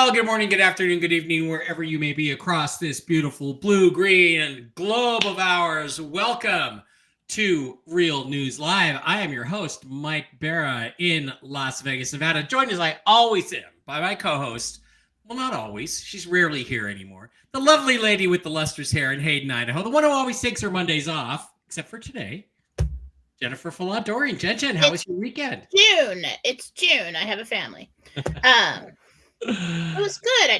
Well, good morning, good afternoon, good evening, wherever you may be across this beautiful blue, green, and globe of ours. Welcome to Real News Live. I am your host, Mike Barra, in Las Vegas, Nevada, joined as I always am by my co-host. Well, not always. She's rarely here anymore. The lovely lady with the lustrous hair in Hayden, Idaho. The one who always takes her Mondays off, except for today. Jennifer Faladorian. Jen, how was your weekend? June. It's June. I have a family. It was good.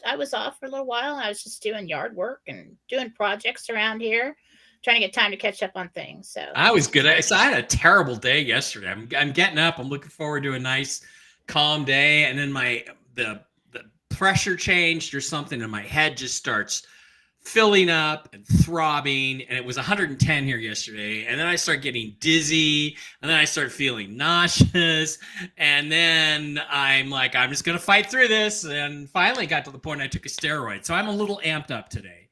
I was off for a little while. I was just doing yard work and doing projects around here, trying to get time to catch up on things. So I was good. I had a terrible day yesterday. I'm getting up. I'm looking forward to a nice, calm day, and then the pressure changed or something, and my head just starts filling up and throbbing. And it was 110 here yesterday, and then I start getting dizzy, and then I start feeling nauseous, and then I'm like, I'm just gonna fight through this. And finally got to the point I took a steroid, so I'm a little amped up today.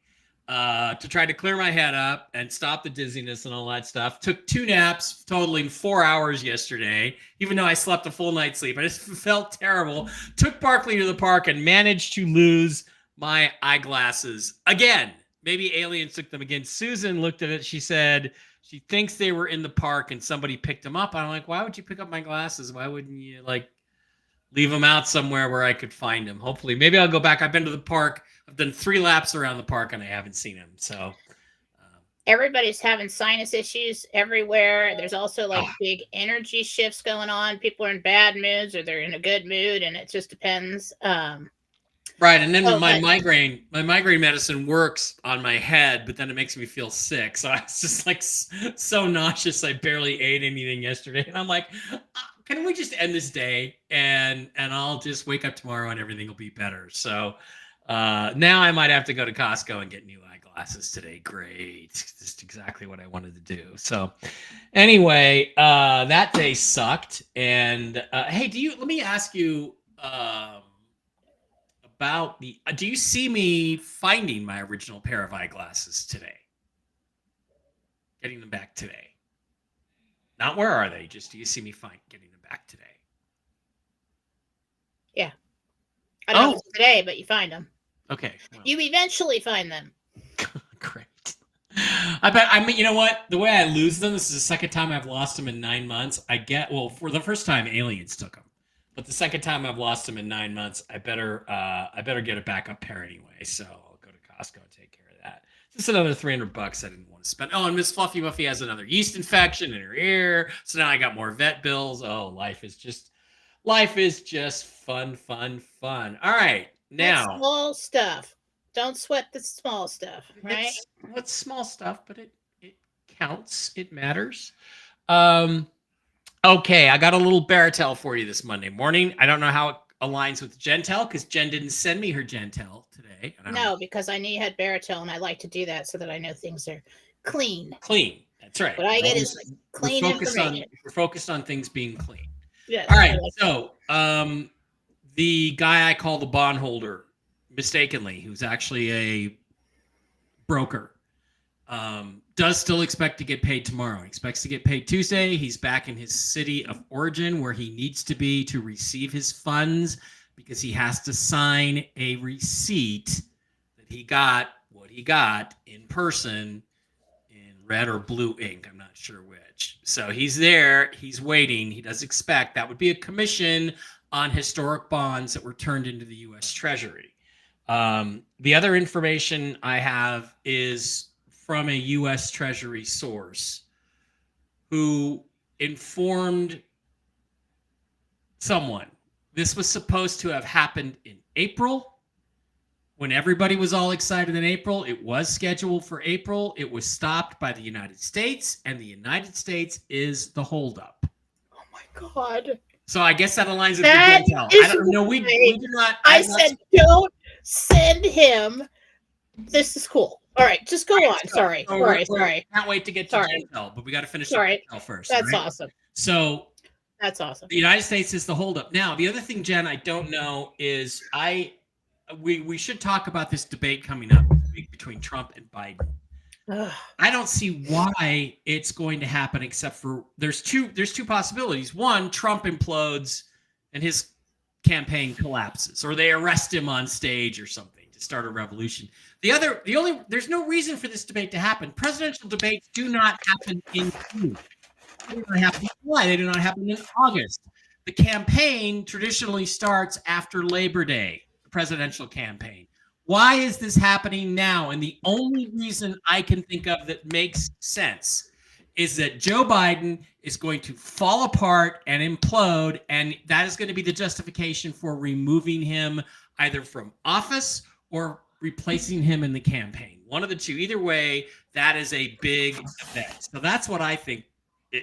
To try to clear my head up and stop the dizziness and all that stuff. Took 2 naps, totaling 4 hours yesterday, even though I slept a full night's sleep. I just felt terrible. Took Barkley to the park and managed to lose my eyeglasses again. Maybe aliens took them again. Susan looked at it. She said she thinks they were in the park and somebody picked them up. I'm like, why would you pick up my glasses? Why wouldn't you leave them out somewhere where I could find them? Hopefully, maybe I'll go back. I've been to the park. I've done 3 laps around the park and I haven't seen him. So everybody's having sinus issues everywhere. There's also big energy shifts going on. People are in bad moods or they're in a good mood, and it just depends. Right, and then my migraine medicine works on my head, but then it makes me feel sick. So I was just so nauseous. I barely ate anything yesterday, and I'm like, can we just end this day and I'll just wake up tomorrow and everything will be better. So now I might have to go to Costco and get new eyeglasses today. Great, just exactly what I wanted to do. So anyway, that day sucked. And hey, let me ask you. About do you see me finding my original pair of eyeglasses today? Getting them back today. Not where are they? Just do you see me getting them back today? Yeah. I don't know if it's today, but you find them. Okay. Well. You eventually find them. Great. I mean, you know what? The way I lose them, this is the second time I've lost them in 9 months. For the first time, aliens took them. But the second time I've lost them in 9 months, I better get a backup pair anyway. So I'll go to Costco and take care of that. Just another $300 I didn't want to spend. Oh, and Miss Fluffy Muffy has another yeast infection in her ear, so now I got more vet bills. Oh, life is just fun. All right, now that's small stuff. Don't sweat the small stuff, right? What's small stuff, but it counts. It matters. Okay, I got a little Baratel for you this Monday morning. I don't know how it aligns with Jentel because Jen didn't send me her Jentel today. No, because I knew you had Baratel, and I like to do that so that I know things are clean. Clean, that's right. What I get is clean information. We're focused on things being clean. Yeah. All right, so the guy I call the bondholder, mistakenly, who's actually a broker, does still expect to get paid tomorrow. He expects to get paid Tuesday. He's back in his city of origin where he needs to be to receive his funds because he has to sign a receipt that he got what he got in person in red or blue ink. I'm not sure which. So he's there. He's waiting. He does expect that would be a commission on historic bonds that were turned into the U.S. Treasury. The other information I have is from a U.S. Treasury source who informed someone. This was supposed to have happened in April when everybody was all excited in April. It was scheduled for April. It was stopped by the United States, and the United States is the holdup. Oh, my God. So I guess that aligns with the Jentel. I don't know. We do not. I said don't send him. This is cool. All right, just go on. Sorry. Can't wait to get to Jentel, but we got to finish Jentel first. That's awesome. So that's awesome. The United States is the holdup. Now, the other thing, Jen, I don't know is we should talk about this debate coming up this week between Trump and Biden. I don't see why it's going to happen except for there's two possibilities. One, Trump implodes and his campaign collapses, or they arrest him on stage or something to start a revolution. There's no reason for this debate to happen. Presidential debates do not happen in June. They do not happen in July. They do not happen in August. The campaign traditionally starts after Labor Day, the presidential campaign. Why is this happening now? And the only reason I can think of that makes sense is that Joe Biden is going to fall apart and implode, and that is going to be the justification for removing him either from office or replacing him in the campaign. One of the two. Either way, that is a big event. So that's what I think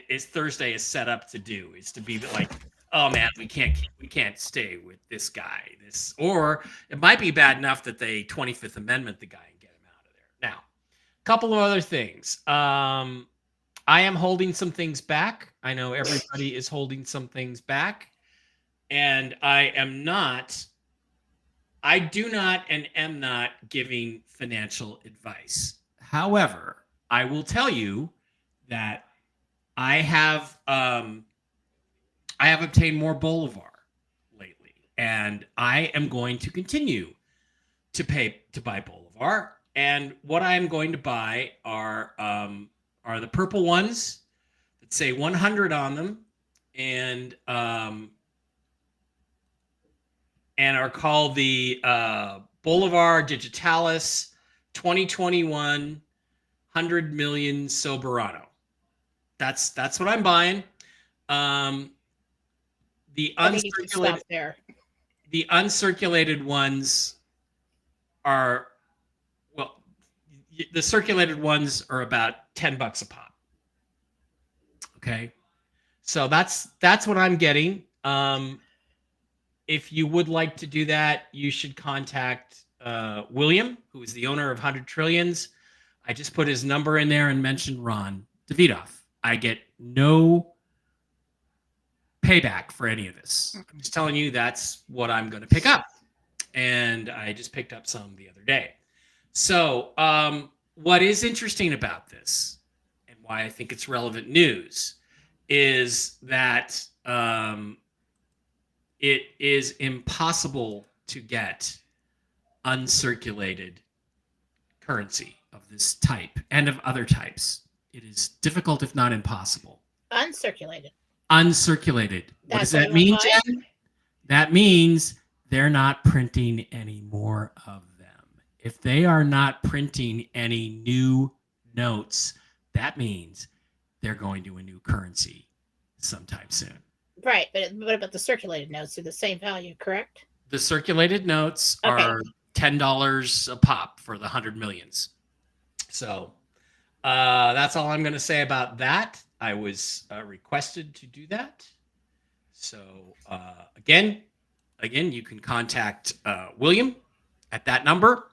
is Thursday is set up to do, is to be like, oh man, we can't stay with this guy. Or it might be bad enough that they 25th Amendment the guy and get him out of there. Now, a couple of other things. I am holding some things back. I know everybody is holding some things back. And I do not and am not giving financial advice. However, I will tell you that I have obtained more Bolivar lately, and I am going to continue to buy Bolivar. And what I am going to buy are the purple ones that say 100 on them, and are called the Bolivar Digitalis 2021 100 million Soberano. That's what I'm buying. The uncirculated ones are, well, the circulated ones are about $10 a pop. Okay, so that's what I'm getting. If you would like to do that, you should contact William, who is the owner of 100 Trillions. I just put his number in there and mentioned Ron Davidoff. I get no payback for any of this. I'm just telling you that's what I'm going to pick up. And I just picked up some the other day. So what is interesting about this, and why I think it's relevant news, is that it is impossible to get uncirculated currency of this type and of other types. It is difficult, if not impossible. Uncirculated. What does that mean, Jen? That means they're not printing any more of them. If they are not printing any new notes, that means they're going to a new currency sometime soon. Right, but what about the circulated notes? They're the same value, correct? The circulated notes are $10 a pop for the 100 millions. So that's all I'm going to say about that. I was requested to do that. So again, you can contact William at that number,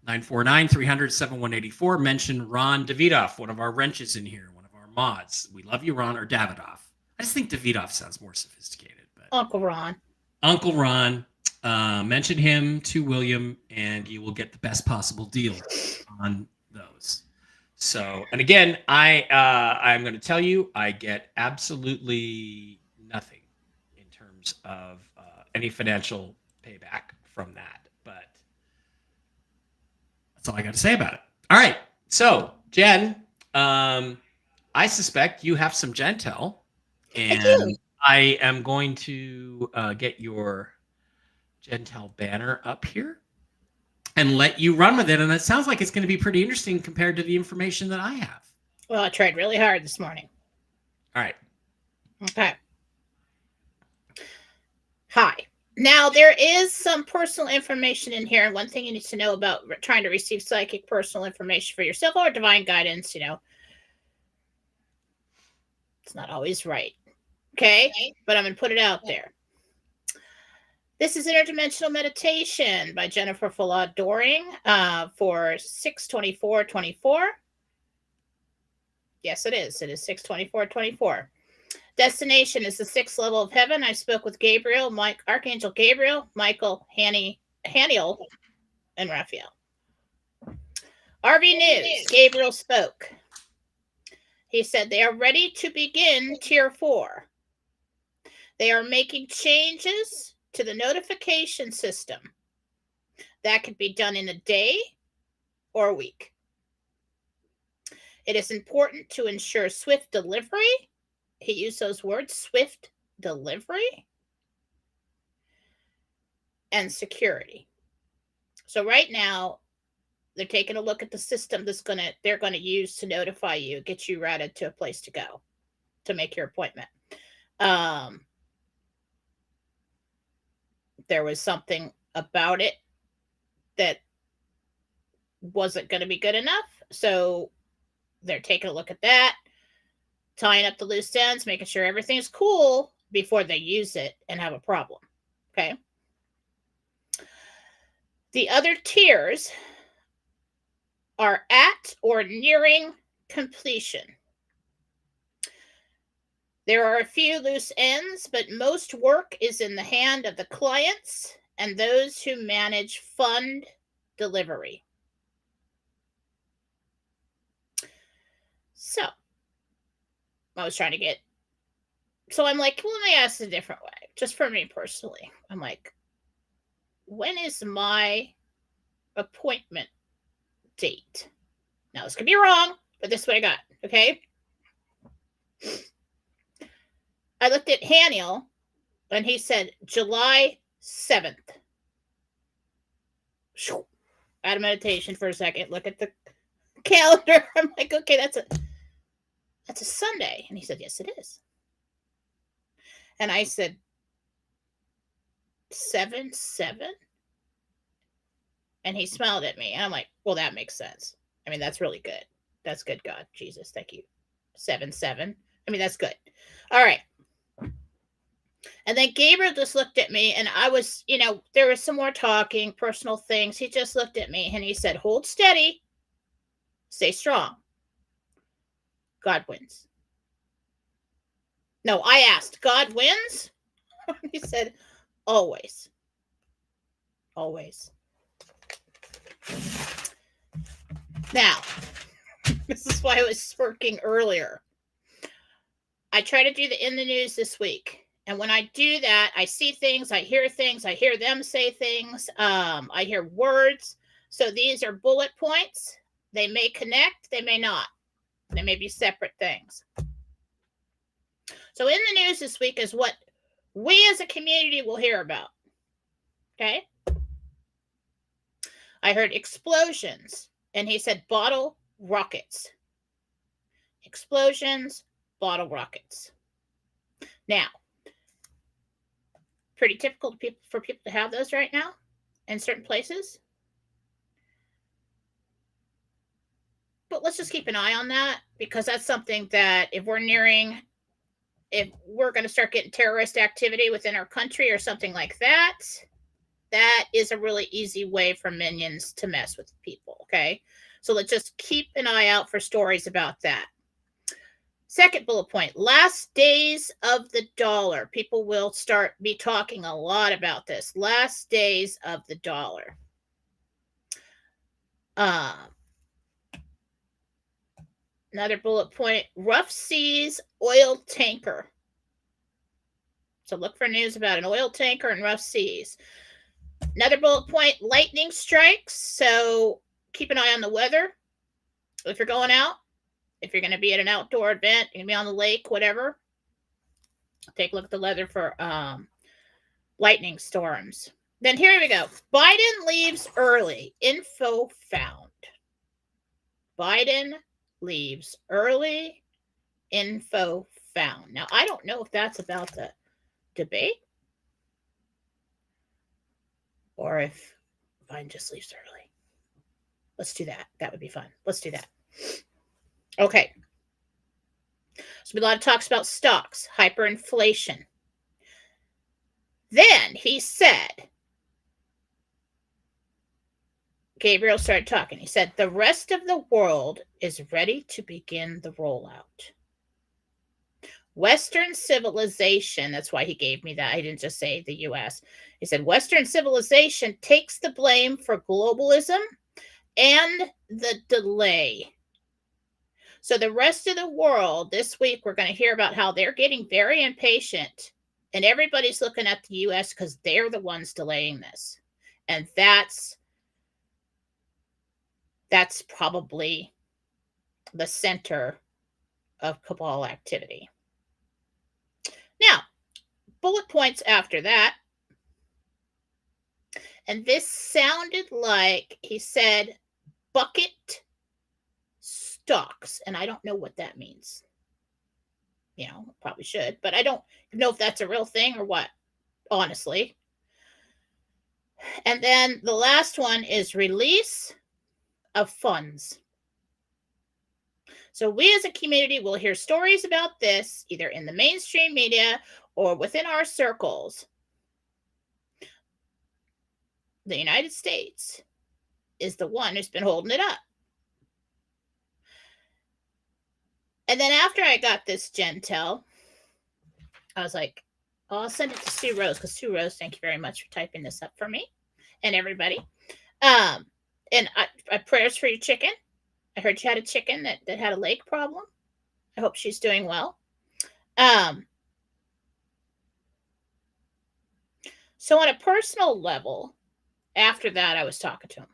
949-300-7184. Mention Ron Davidoff, one of our wrenches in here, one of our mods. We love you, Ron, or Davidoff. I just think Davidoff sounds more sophisticated. But Uncle Ron. Mention him to William, and you will get the best possible deal on those. So, and again, I'm going to tell you, I get absolutely nothing in terms of any financial payback from that. But that's all I got to say about it. All right. So, Jen, I suspect you have some Jentel, and I am going to get your Jentel banner up here and let you run with it. And it sounds like it's going to be pretty interesting compared to the information that I have. Well, I tried really hard this morning. All right. Okay. Hi. Now, there is some personal information in here. And one thing you need to know about trying to receive psychic personal information for yourself or divine guidance, it's not always right. Okay? But I'm going to put it out there. This is Interdimensional Meditation by Jennifer Fullard Doring for 6/24/24. Yes, it is. It is 6/24/24. Destination is the 6th level of heaven. I spoke with Gabriel, Archangel Gabriel, Michael, Haniel, and Raphael. RV News, Gabriel spoke. He said they are ready to begin Tier 4. They are making changes to the notification system. That could be done in a day or a week. It is important to ensure swift delivery. He used those words, swift delivery and security. So right now, they're taking a look at the system they're gonna use to notify you, get you routed to a place to go to make your appointment. There was something about it that wasn't going to be good enough, so they're taking a look at that, tying up the loose ends, making sure everything's cool before they use it and have a problem. Okay. The other tiers are at or nearing completion. There are a few loose ends, but most work is in the hand of the clients and those who manage fund delivery. So, I was trying to get. So I'm like, well, let me ask a different way, just for me personally. I'm like, when is my appointment date? Now, this could be wrong, but this is what I got. Okay. I looked at Haniel and he said July 7th. Out of meditation for a second. Look at the calendar. I'm like, okay, that's a Sunday. And he said, yes, it is. And I said, 7/7? And he smiled at me. And I'm like, well, that makes sense. I mean, that's really good. That's good, God. Jesus, thank you. 7/7. I mean, that's good. All right. And then Gabriel just looked at me, and I was, there was some more talking, personal things. He just looked at me and he said, hold steady, stay strong. God wins. No, I asked, God wins? He said, always. Always. Now, this is why I was smirking earlier. I try to do the in the news this week. And when I do that, I see things, I hear them say things, I hear words. So these are bullet points. They may connect, they may not. They may be separate things. So in the news this week is what we as a community will hear about. Okay? I heard explosions, and he said bottle rockets. Explosions, bottle rockets. Now, pretty typical for people to have those right now in certain places. But let's just keep an eye on that, because that's something that if we're going to start getting terrorist activity within our country or something like that, that is a really easy way for minions to mess with people. Okay. So let's just keep an eye out for stories about that. Second bullet point, last days of the dollar. People will be talking a lot about this. Last days of the dollar. Another bullet point, rough seas oil tanker. So look for news about an oil tanker and rough seas. Another bullet point, lightning strikes. So keep an eye on the weather. If you're going out, if you're going to be at an outdoor event, you're going to be on the lake, whatever, take a look at the weather for lightning storms. Then here we go. Biden leaves early. Info found. Biden leaves early. Info found. Now, I don't know if that's about the debate or if Biden just leaves early. Let's do that. That would be fun. Let's do that. Okay. So a lot of talks about stocks, hyperinflation. Then he said, Gabriel started talking. He said, the rest of the world is ready to begin the rollout. Western civilization, that's why he gave me that. I didn't just say the U.S. He said, Western civilization takes the blame for globalism and the delay. So the rest of the world, this week, we're going to hear about how they're getting very impatient And everybody's looking at the U.S. because they're the ones delaying this. And that's probably the center of cabal activity. Now, bullet points after that. And this sounded like he said bucket stocks. And I don't know what that means. You know, probably should, but I don't know if that's a real thing or what, honestly. And then the last one is release of funds. So we as a community will hear stories about this either in the mainstream media or within our circles. The United States is the one who's been holding it up. And then after I got this Jentel, I was like, oh, I'll send it to Sue Rose, because Sue Rose, thank you very much for typing this up for me and everybody. And I prayers for your chicken. I heard you had a chicken that had a leg problem. I hope she's doing well. So on a personal level, after that, I was talking to him.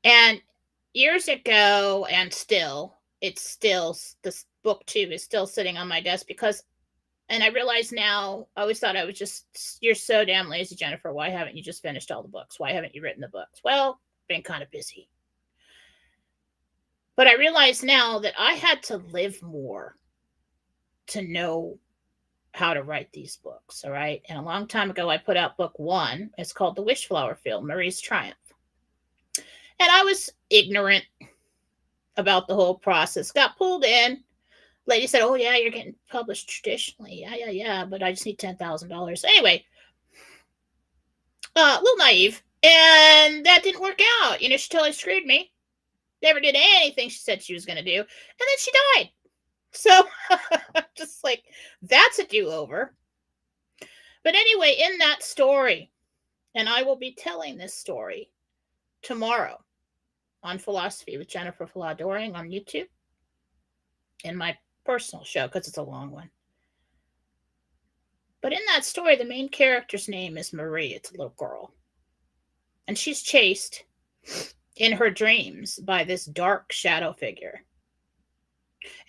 And years ago, and still, this booktube is still sitting on my desk because, and I realize now, I always thought I was just, you're so damn lazy, Jennifer. Why haven't you just finished all the books? Why haven't you written the books? Well, been kind of busy. But I realize now that I had to live more to know how to write these books, all right? And a long time ago, I put out book 1. It's called The Wishflower Field, Marie's Triumph. And I was ignorant about the whole process. Got pulled in. Lady said, oh, yeah, you're getting published traditionally. Yeah, but I just need $10,000. Anyway, a little naive. And that didn't work out. You know, she totally screwed me. Never did anything she said she was going to do. And then she died. So, just like, that's a do-over. But anyway, in that story, and I will be telling this story tomorrow on Philosophy with Jennifer Doring on YouTube, in my personal show, because it's a long one. But in that story, the main character's name is Marie. It's a little girl. And she's chased in her dreams by this dark shadow figure.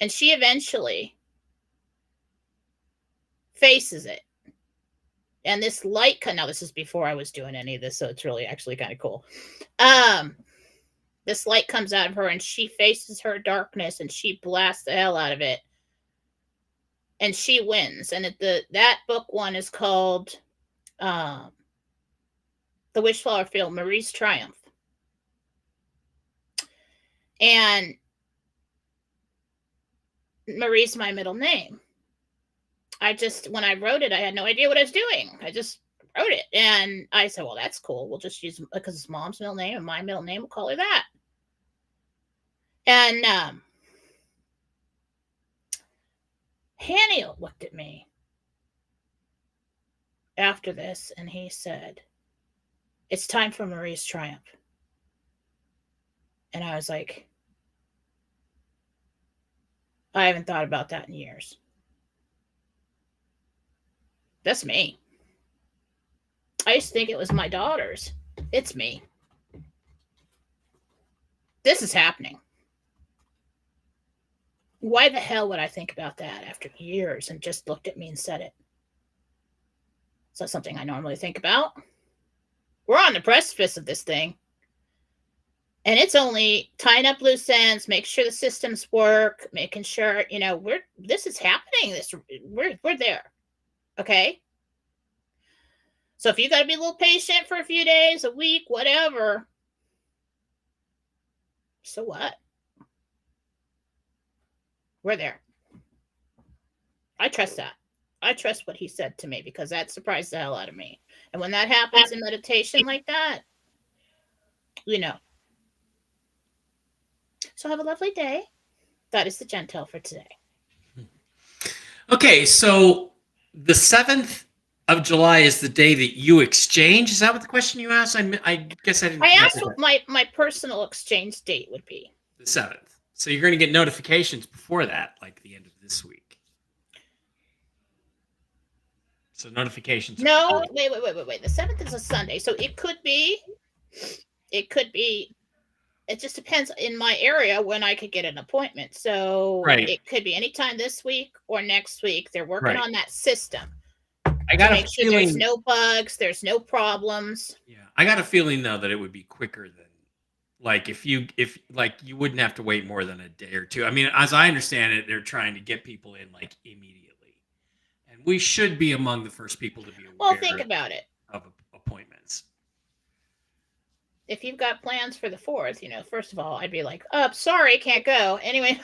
And she eventually faces it. And this light, now this is before I was doing any of this, so it's really actually kind of cool. This light comes out of her and she faces her darkness and she blasts the hell out of it. And she wins. And that book 1 is called The Wishflower Field, Marie's Triumph. And Marie's my middle name. When I wrote it, I had no idea what I was doing. I just wrote it. And I said, well, that's cool. We'll just use, because it's Mom's middle name and my middle name, we'll call her that. And Haniel looked at me after this and he said, it's time for Marie's Triumph. And I was like, I haven't thought about that in years. That's me. I used to think it was my daughters. It's me. This is happening. Why the hell would I think about that after years and just looked at me and said it? It's not something I normally think about. We're on the precipice of this thing. And it's only tying up loose ends, make sure the systems work, making sure, this is happening. We're there. Okay? So if you got to be a little patient for a few days, a week, whatever, so what? We're there. I trust that. I trust what he said to me because that surprised the hell out of me. And when that happens in meditation like that, So have a lovely day. That is the Jentel for today. Okay, so the 7th of July is the day that you exchange. Is that what the question you asked? I guess I didn't. I asked what my personal exchange date would be. The 7th. So you're going to get notifications before that, like the end of this week. So notifications are No, coming. wait. The 7th is a Sunday, so it could be. It just depends in my area when I could get an appointment. So Right. it could be anytime this week or next week. They're working Right. on that system I to got make a sure there's feeling. no bugs, there's no problems. Yeah, I got a feeling though that it would be quicker than like if like you wouldn't have to wait more than a day or two. I mean, as I understand it, they're trying to get people in like immediately, and we should be among the first people to be Well, think aware about it. of appointments. If you've got plans for the 4th, first of all, I'd be like, oh, sorry, can't go. Anyway,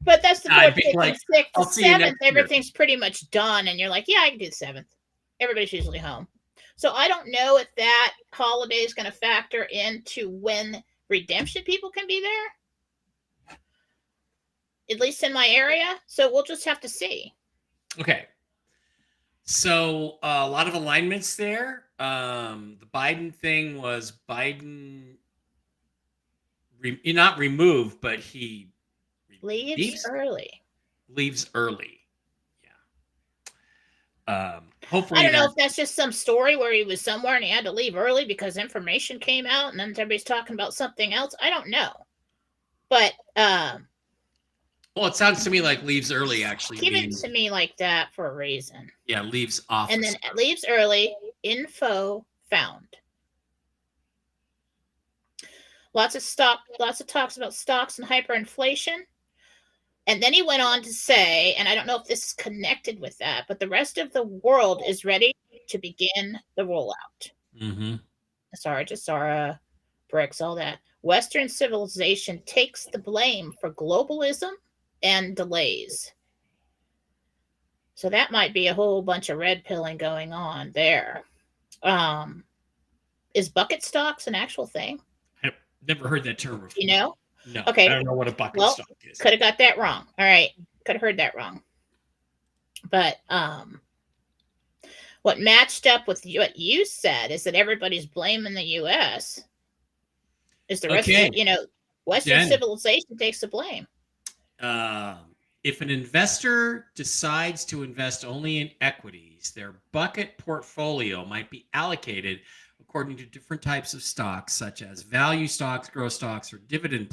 but that's the 4th, I'd be 5th, like, and 6th. I'll The see you 7th, next year. everything's pretty much done. And you're like, yeah, I can do the 7th. Everybody's usually home. So I don't know if that holiday is going to factor into when redemption people can be there, at least in my area. So we'll just have to see. Okay. So a lot of alignments there. The Biden thing was Biden not removed, but he Leaves early. Leaves early. Yeah. I Hopefully don't know that. if that's just some story where he was somewhere and he had to leave early because information came out and then everybody's talking about something else. I don't know. But Well, it sounds to me like leaves early actually give it means to me like that for a reason. yeah, leaves office. And then leaves early, info found. Lots of talks about stocks and hyperinflation. And then he went on to say, and I don't know if this is connected with that, but the rest of the world is ready to begin the rollout. Mm-hmm. Jasara, BRICS, all that. Western civilization takes the blame for globalism and delays. So that might be a whole bunch of red pilling going on there. Is bucket stocks an actual thing? I've never heard that term before. You know? No. Okay. I don't know what a bucket stock is. Could have got that wrong. All right. Could have heard that wrong. But what matched up with what you said is that everybody's blaming the U.S. Is the rest of Western civilization takes the blame. If an investor decides to invest only in equities, their bucket portfolio might be allocated according to different types of stocks, such as value stocks, growth stocks, or dividend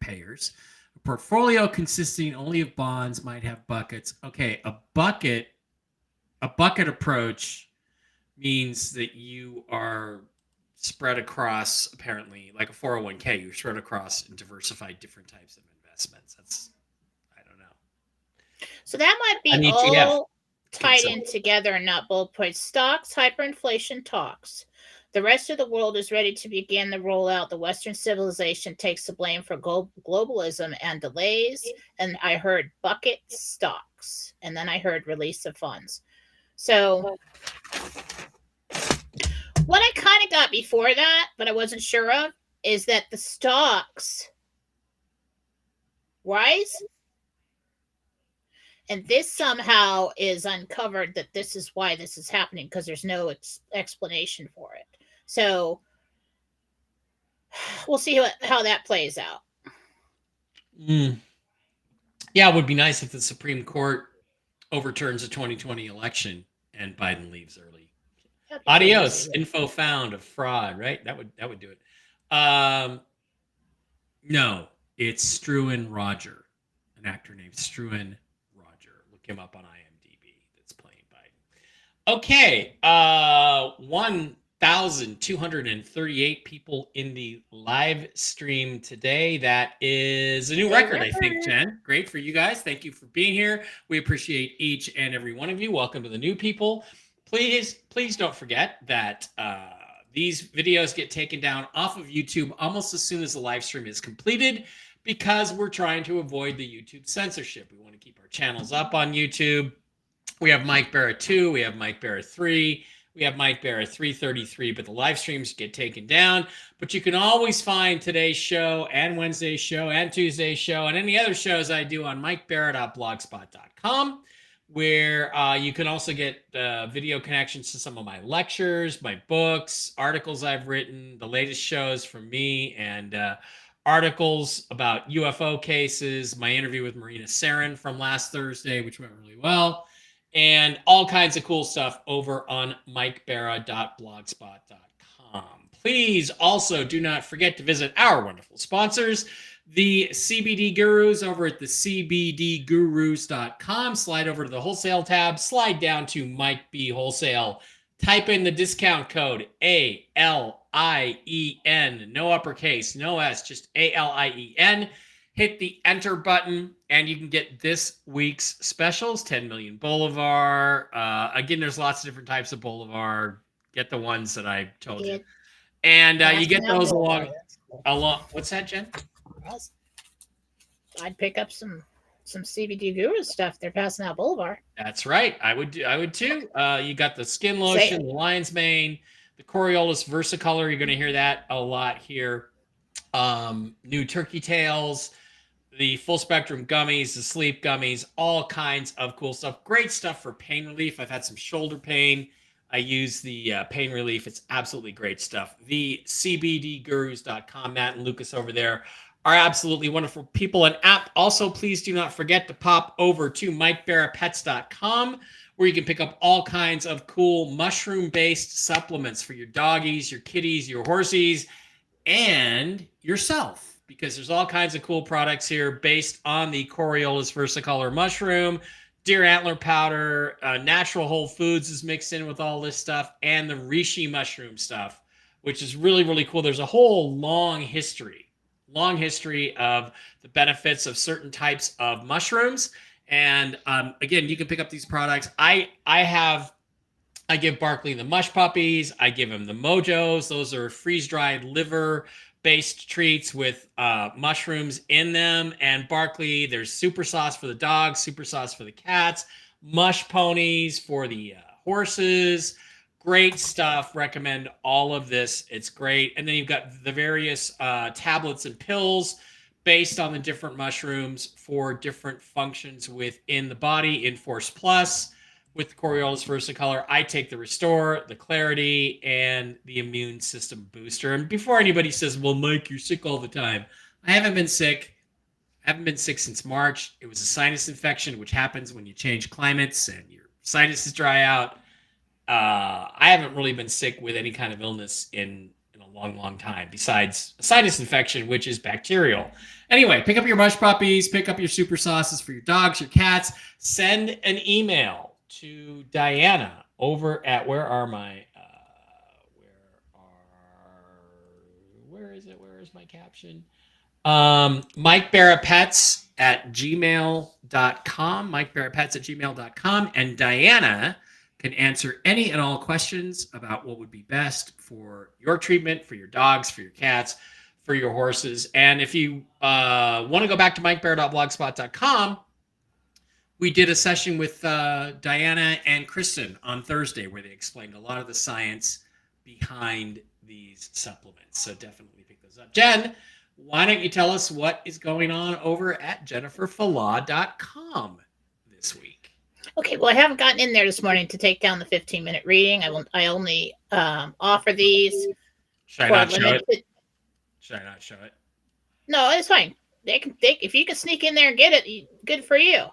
payers. A portfolio consisting only of bonds might have buckets. Okay, a bucket approach means that you are spread across, apparently, like a 401k, you're spread across and diversified different types of investments. I don't know. So that might be all tied in together and not bullet points. Stocks, hyperinflation talks. The rest of the world is ready to begin the rollout. The Western civilization takes the blame for globalism and delays. And I heard bucket stocks. And then I heard release of funds. So what I kind of got before that, but I wasn't sure of, is that the stocks rise. And this somehow is uncovered that this is why this is happening because there's no explanation for it. So we'll see how that plays out. Yeah, it would be nice if the Supreme Court overturns the 2020 election and Biden leaves early. Adios, info found of fraud, right? That would do it. No, it's Struan Roger, an actor named Struan Roger. Look him up on IMDb. That's playing Biden. Okay, 1,238 people in the live stream today. That is a new record, I think, Jen. Great for you guys. Thank you for being here. We appreciate each and every one of you. Welcome to the new people. Please don't forget that these videos get taken down off of YouTube almost as soon as the live stream is completed because we're trying to avoid the YouTube censorship. We want to keep our channels up on YouTube. We have Mike Barrett 2, we have Mike Barrett 3, we have Mike Barrett 333, but the live streams get taken down. But you can always find today's show and Wednesday's show and Tuesday's show and any other shows I do on mikebarrett.blogspot.com, where you can also get video connections to some of my lectures, my books, articles I've written, the latest shows from me, and articles about UFO cases, my interview with Marina Sarin from last Thursday, which went really well, and all kinds of cool stuff over on mikebera.blogspot.com. Please also do not forget to visit our wonderful sponsors, the CBD Gurus over at the cbdgurus.com. Slide over to the wholesale tab, slide down to Mike B Wholesale. Type in the discount code ALIEN, no uppercase, no S, just ALIEN. Hit the enter button, and you can get this week's specials. 10 million Boulevard. Again, there's lots of different types of Boulevard. Get the ones that I told you, and you get those along. What's that, Jen? I'd pick up some CBD Guru stuff. They're passing out Boulevard. That's right. I would too. You got the skin lotion, the lion's mane, the Coriolis Versicolor. You're going to hear that a lot here. New turkey tails, the full spectrum gummies, the sleep gummies, all kinds of cool stuff. Great stuff for pain relief. I've had some shoulder pain. I use the pain relief. It's absolutely great stuff. The CBDgurus.com. Matt and Lucas over there are absolutely wonderful people. And also, please do not forget to pop over to MikeBaraPets.com, where you can pick up all kinds of cool mushroom-based supplements for your doggies, your kitties, your horsies, and yourself, because there's all kinds of cool products here based on the Coriolis versicolor mushroom, deer antler powder, natural whole foods is mixed in with all this stuff, and the reishi mushroom stuff, which is really, really cool. There's a whole long history of the benefits of certain types of mushrooms. And again, you can pick up these products. I give Barkley the mush puppies. I give him the mojos. Those are freeze-dried liver-based treats with mushrooms in them. And Barkley, there's super sauce for the dogs, super sauce for the cats, mush ponies for the horses. Great stuff. Recommend all of this. It's great. And then you've got the various tablets and pills based on the different mushrooms for different functions within the body. Enforce Plus with the Coriolis Versicolor. I take the Restore, the Clarity, and the Immune System Booster. And before anybody says, well, Mike, you're sick all the time, I haven't been sick. I haven't been sick since March. It was a sinus infection, which happens when you change climates and your sinuses dry out. I haven't really been sick with any kind of illness in a long, long time, besides a sinus infection, which is bacterial. Anyway, pick up your mush puppies, pick up your super sauces for your dogs, your cats. Send an email to Diana over at where is my caption? MikeBaraPets@gmail.com, MikeBaraPets@gmail.com, and Diana can answer any and all questions about what would be best for your treatment, for your dogs, for your cats, for your horses. And if you want to go back to MikeBara.blogspot.com, we did a session with Diana and Kristen on Thursday where they explained a lot of the science behind these supplements. So definitely pick those up. Jen, why don't you tell us what is going on over at JenniferFallah.com this week? Okay, well, I haven't gotten in there this morning to take down the 15-minute reading. I only offer these. Should I not show it? Should I not show it? No, it's fine. If you can sneak in there and get it, good for you.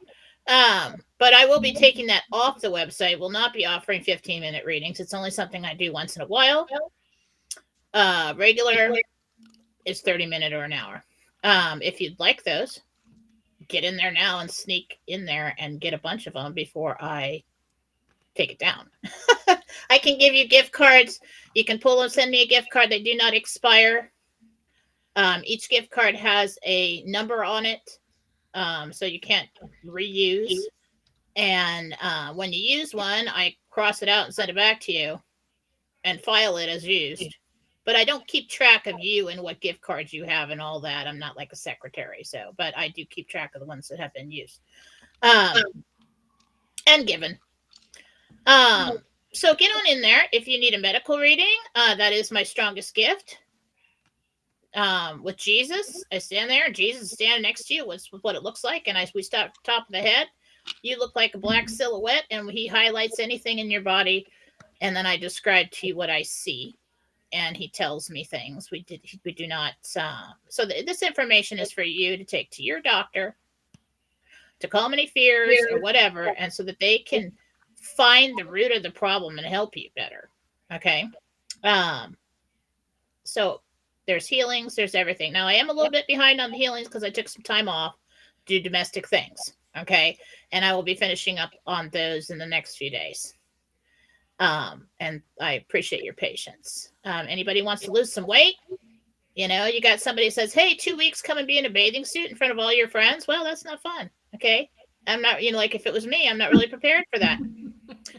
But I will be taking that off the website. Will not be offering 15-minute readings. It's only something I do once in a while. Regular is 30-minute or an hour. If you'd like those, get in there now and sneak in there and get a bunch of them before I take it down. I can give you gift cards. You can pull and send me a gift card. They do not expire. Each gift card has a number on it, so you can't reuse. And when you use one, I cross it out and send it back to you and file it as used. But I don't keep track of you and what gift cards you have and all that. I'm not like a secretary, but I do keep track of the ones that have been used and given. So get on in there if you need a medical reading. That is my strongest gift. With Jesus, I stand there, and Jesus is standing next to you. What's what it looks like, and we start top of the head. You look like a black silhouette, and he highlights anything in your body, and then I describe to you what I see. And he tells me things. We do not. So this information is for you to take to your doctor, to calm any fears or whatever, and so that they can find the root of the problem and help you better. Okay. So there's healings, there's everything. Now I am a little bit behind on the healings because I took some time off to do domestic things. Okay. And I will be finishing up on those in the next few days. And I appreciate your patience. Anybody wants to lose some weight? You know, you got somebody who says, hey, 2 weeks, come and be in a bathing suit in front of all your friends. Well, that's not fun. Okay. I'm not, you know, like if it was me, I'm not really prepared for that.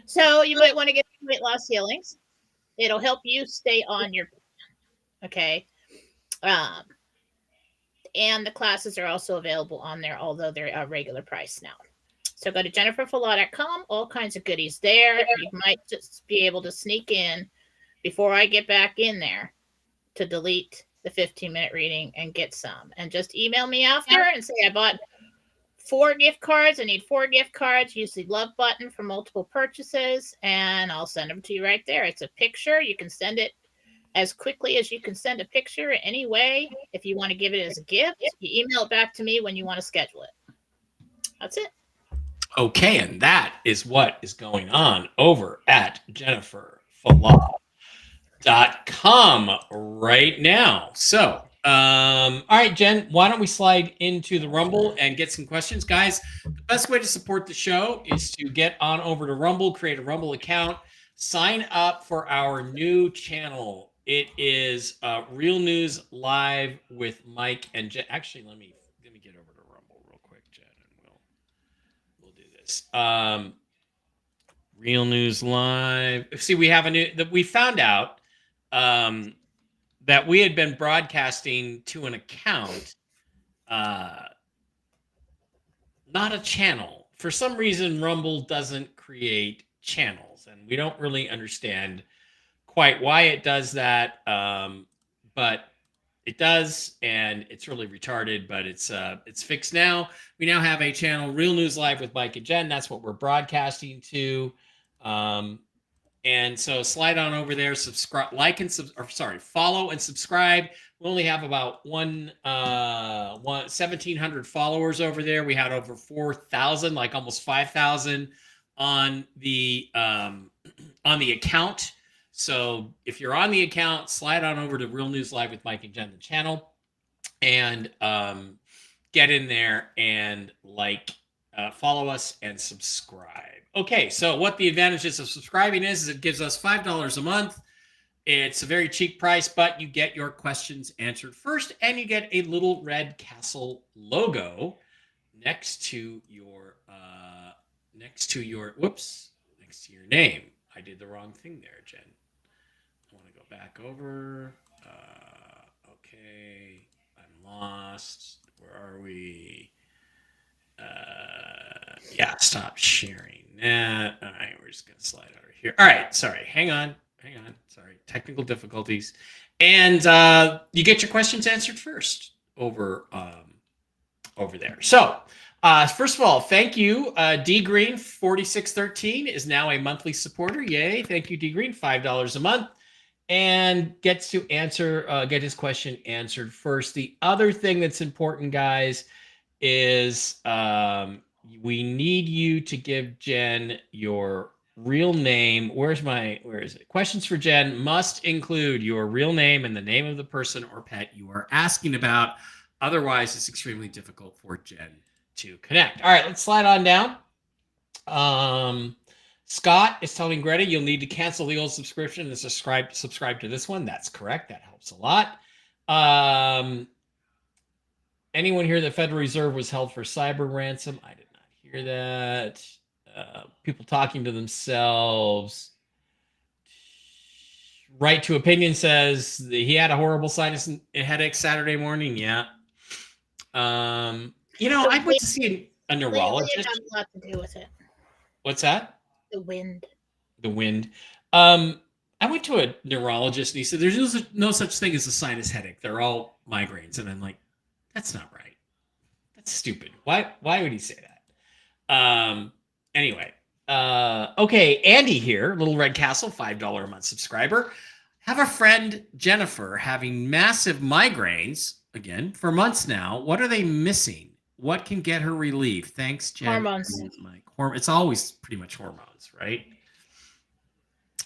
So you might want to get weight loss healings. It'll help you stay on your plan. Okay. And the classes are also available on there, although they're a regular price now. So go to jenniferfallah.com, all kinds of goodies there. You might just be able to sneak in before I get back in there to delete the 15-minute reading and get some. And just email me after and say, I bought 4 gift cards. I need 4 gift cards. Use the love button for multiple purchases, and I'll send them to you right there. It's a picture. You can send it as quickly as you can send a picture any way. If you want to give it as a gift, you email it back to me when you want to schedule it. That's it. Okay, and that is what is going on over at jenniferfallah.com right now. So, all right, Jen, why don't we slide into the Rumble and get some questions? Guys, the best way to support the show is to get on over to Rumble, create a Rumble account, sign up for our new channel. It is Real News Live with Mike and Jen. Actually, let me get over to Rumble real quick, Jen, and we'll do this. Real News Live. See, we have we found out that we had been broadcasting to an account, not a channel. For some reason, Rumble doesn't create channels, and we don't really understand quite why it does that. But it does, and it's really retarded, but it's fixed now. We now have a channel, Real News Live with Mike and Jen. That's what we're broadcasting to. And so slide on over there, subscribe, follow and subscribe. We only have about 1,700 followers over there. We had over 4,000, like almost 5,000 on the account. So if you're on the account, slide on over to Real News Live with Mike and Jen, the channel, and get in there and follow us and subscribe. Okay, so what the advantages of subscribing is it gives us $5 a month. It's a very cheap price, but you get your questions answered first, and you get a little red castle logo next to your name. I did the wrong thing there, Jen. I want to go back over. Okay, I'm lost. Where are we? Yeah, stop sharing that. All right, we're just gonna slide over here. All right, sorry, hang on. Sorry, technical difficulties. And you get your questions answered first over there. So first of all, thank you. D Green 4613 is now a monthly supporter. Yay! Thank you, D Green. $5 a month, and gets to get his question answered first. The other thing that's important, guys, is we need you to give Jen your real name. Where is it? Questions for Jen must include your real name and the name of the person or pet you are asking about. Otherwise, it's extremely difficult for Jen to connect. All right, let's slide on down. Scott is telling Greta you'll need to cancel the old subscription and subscribe to this one. That's correct. That helps a lot. Anyone hear the Federal Reserve was held for cyber ransom? I did not hear that. People talking to themselves. Right to Opinion says he had a horrible sinus and headache Saturday morning. Yeah. I went to see a neurologist. It has a lot to do with it. What's that? The wind. I went to a neurologist and he said there's no such thing as a sinus headache. They're all migraines. And I'm like, that's not right. That's stupid. Why would he say that? Anyway. Okay, Andy here, Little Red Castle, $5 a month subscriber. Have a friend, Jennifer, having massive migraines, again, for months now. What are they missing? What can get her relief? Thanks, Jen. Hormones. Mike. It's always pretty much hormones, right?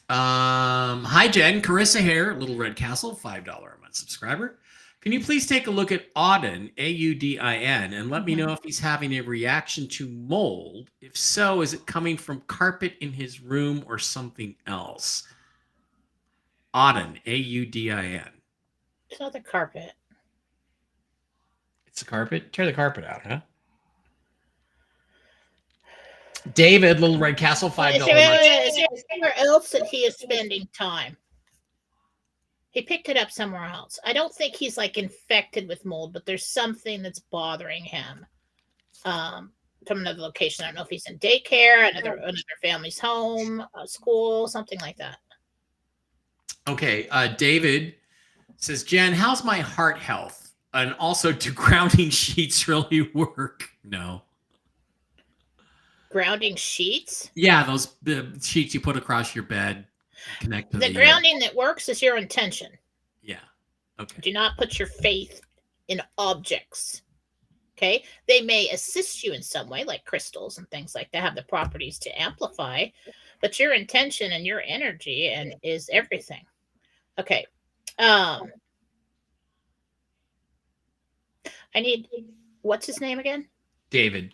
Hi, Jen. Carissa here, Little Red Castle, $5 a month subscriber. Can you please take a look at Audin, Audin, and let me know if he's having a reaction to mold? If so, is it coming from carpet in his room or something else? Audin, Audin. It's not the carpet. It's the carpet? Tear the carpet out, huh? David, Little Red Castle, $5. Is there somewhere else that he is spending time? He picked it up somewhere else. I don't think he's like infected with mold, but there's something that's bothering him from another location. I don't know if he's in daycare, another family's home, school, something like that. Okay, David says, Jen, how's my heart health? And also, do grounding sheets really work? No. Grounding sheets? Yeah, the sheets you put across your bed. Connect to the grounding that works is your intention. Yeah. Okay. Do not put your faith in objects. Okay. They may assist you in some way, like crystals and things like that have the properties to amplify, but your intention and your energy and is everything. Okay. I need, what's his name again? David.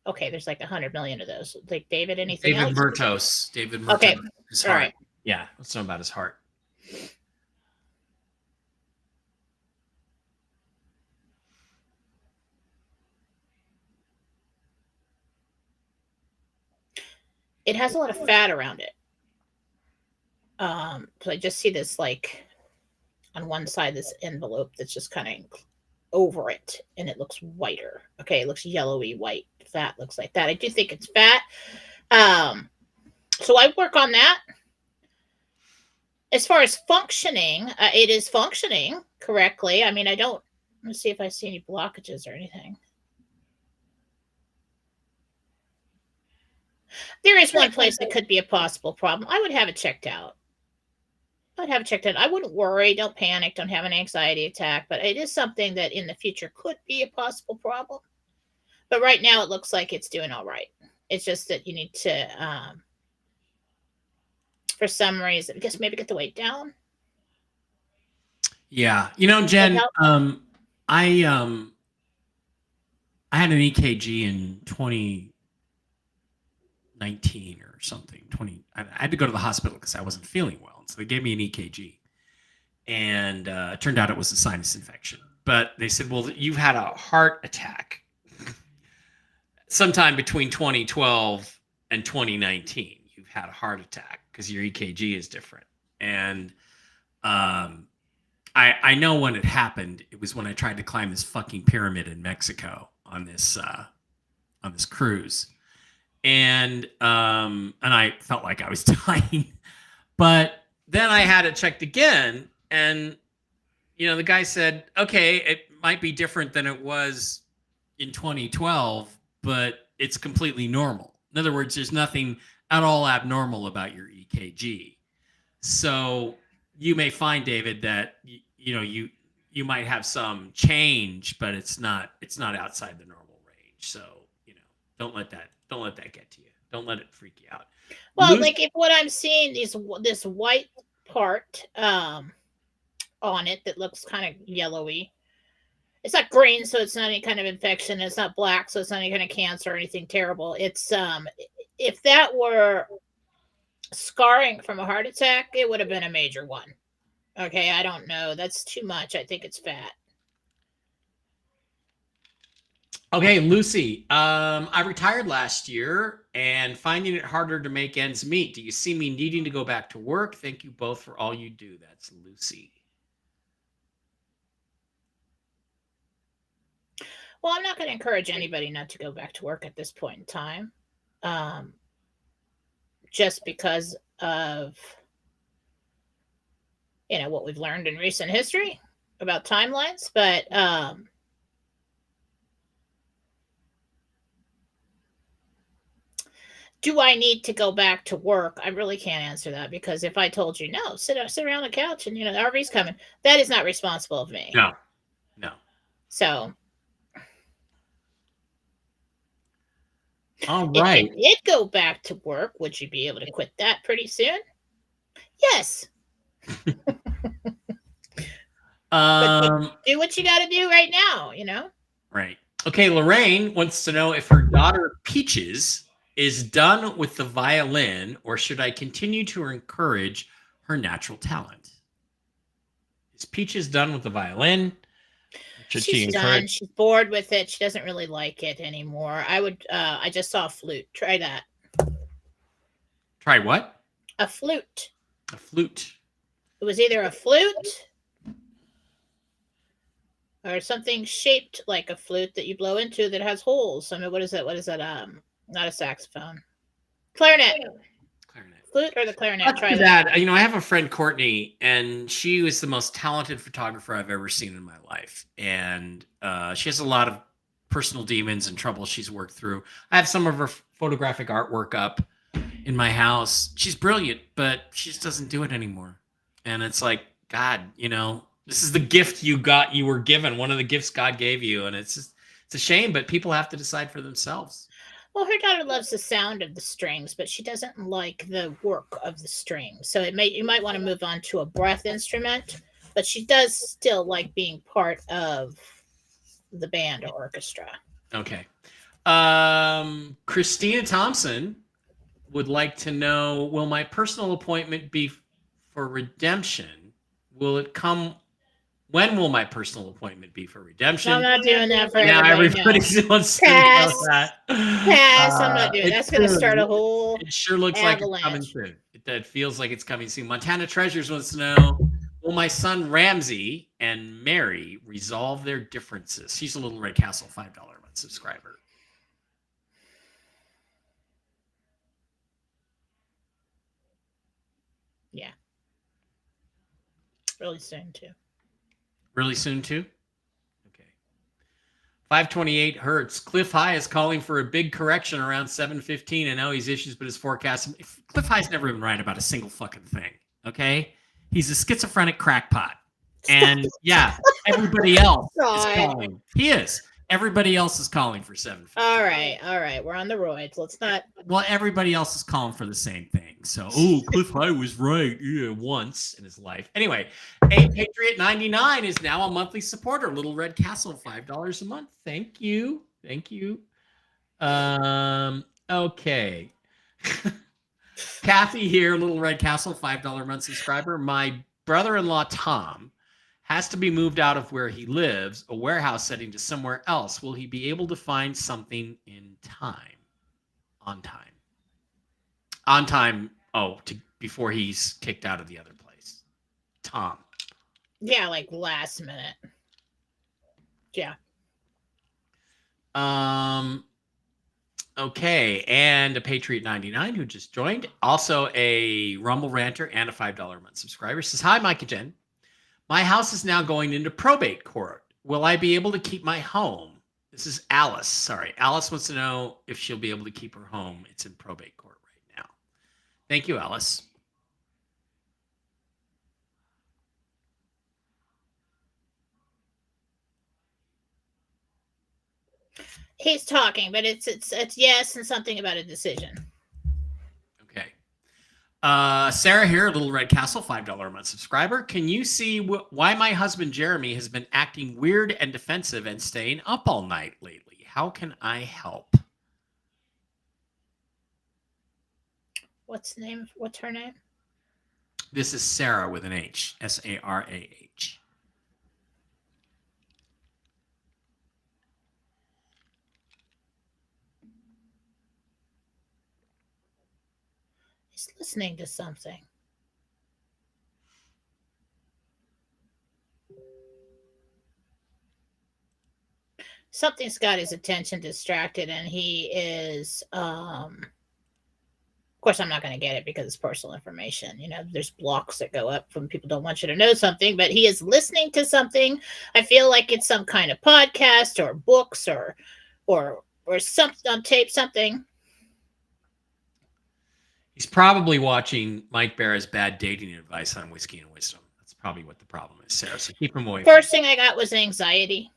Okay, there's like 100 million of those. Like David, anything else? David Murtos. Okay. His All heart. right. Yeah, let's know about his heart. It has a lot of fat around it. So I just see this like on one side, this envelope that's just kind of over it, and it looks whiter. Okay, it looks yellowy white. Fat looks like that. I do think it's fat. So I work on that. As far as functioning, it is functioning correctly. I mean, let's see if I see any blockages or anything. There is one place that could be a possible problem. I would have it checked out. I wouldn't worry. Don't panic. Don't have an anxiety attack. But it is something that in the future could be a possible problem. But right now it looks like it's doing all right. It's just that you need to, for some reason, I guess maybe get the weight down. Yeah. You know, Jen, I had an EKG in 2019 or something. I had to go to the hospital because I wasn't feeling well. So they gave me an EKG. And it turned out it was a sinus infection. But they said, well, you've had a heart attack sometime between 2012 and 2019. You've had a heart attack because your EKG is different. And I know when it happened. It was when I tried to climb this fucking pyramid in Mexico on this cruise. And I felt like I was dying. But then I had it checked again, and the guy said, okay, it might be different than it was in 2012, but it's completely normal. In other words, there's nothing at all abnormal about your EKG. So you may find, David, that you might have some change, but it's not outside the normal range. So don't let that get to you. Don't let it freak you out. Well, like if what I'm seeing is this white part on it that looks kind of yellowy. It's not green, so it's not any kind of infection. It's not black, so it's not any kind of cancer or anything terrible. It's if that were scarring from a heart attack, it would have been a major one. Okay, I don't know. That's too much. I think it's fat. Okay, Lucy, I retired last year and finding it harder to make ends meet. Do you see me needing to go back to work? Thank you both for all you do. That's Lucy. Well, I'm not going to encourage anybody not to go back to work at this point in time. Just because of, what we've learned in recent history about timelines. But do I need to go back to work? I really can't answer that, because if I told you, no, sit around the couch and, the RV's coming, that is not responsible of me. No. So. All If right. you did go back to work, would you be able to quit that pretty soon? Yes. But do what you got to do right now, Right. Okay, Lorraine wants to know if her daughter Peaches is done with the violin, or should I continue to encourage her natural talent? Is Peaches done with the violin? Should she She's encourage? done. She's bored with it. She doesn't really like it anymore. I just saw a flute. Try that. Try what? A flute. A flute. It was either a flute or something shaped like a flute that you blow into that has holes. I mean, what is that? What is that? Not a saxophone. Clarinet. Clarinet. Flute or the clarinet? Try that. I have a friend, Courtney, and she was the most talented photographer I've ever seen in my life. And she has a lot of personal demons and troubles she's worked through. I have some of her photographic artwork up in my house. She's brilliant, but she just doesn't do it anymore. And it's like, God, this is the gift you were given, one of the gifts God gave you. And it's a shame, but people have to decide for themselves. Well, her daughter loves the sound of the strings, but she doesn't like the work of the strings. So you might want to move on to a breath instrument, but she does still like being part of the band or orchestra. Okay. Christina Thompson would like to know, will my personal appointment be for redemption? When will my personal appointment be for redemption? I'm not doing that for everybody wants to know that. Pass. I'm not doing that. That's going to start a whole It sure looks avalanche. like it's coming soon. It feels like it's coming soon. Montana Treasures wants to know, will my son Ramsey and Mary resolve their differences? She's a Little Red Castle $5 a month subscriber. Yeah. Really soon, too. Really soon, too? Okay. 528 hertz. Cliff High is calling for a big correction around 7:15. I know he's issues, but his forecast. Cliff High's never been right about a single fucking thing. Okay? He's a schizophrenic crackpot. And yeah, everybody else is calling. He is. Everybody else is calling for 7:15. All right. We're on the roids. Let's not. Well, everybody else is calling for the same thing. So, Cliff High was right once in his life. Anyway, A Patriot 99 is now a monthly supporter. Little Red Castle, $5 a month. Thank you. Okay. Kathy here, Little Red Castle, $5 a month subscriber. My brother-in-law Tom has to be moved out of where he lives, a warehouse setting, to somewhere else. Will he be able to find something in time? On time. Before he's kicked out of the other place. Tom. Yeah, like last minute. Yeah. Okay, and a Patriot 99 who just joined, also a Rumble Ranter and a $5 a month subscriber, says, hi, Mike and Jen. My house is now going into probate court. Will I be able to keep my home? This is Alice. Sorry. Alice wants to know if she'll be able to keep her home. It's in probate court right now. Thank you, Alice. He's talking, but it's yes and something about a decision. Okay. Sarah here, Little Red Castle, $5 a month subscriber. Can you see why my husband Jeremy has been acting weird and defensive and staying up all night lately? How can I help? What's her name? This is Sarah with an H. Sarah. He's listening to something. Something's got his attention distracted, and he is of course I'm not going to get it because it's personal information. There's blocks that go up when people don't want you to know something, but he is listening to something. I feel like it's some kind of podcast or books or something on tape, something. He's probably watching Mike Barra's bad dating advice on Whiskey and Wisdom. That's probably what the problem is, Sarah. So keep him away. First thing I got was anxiety.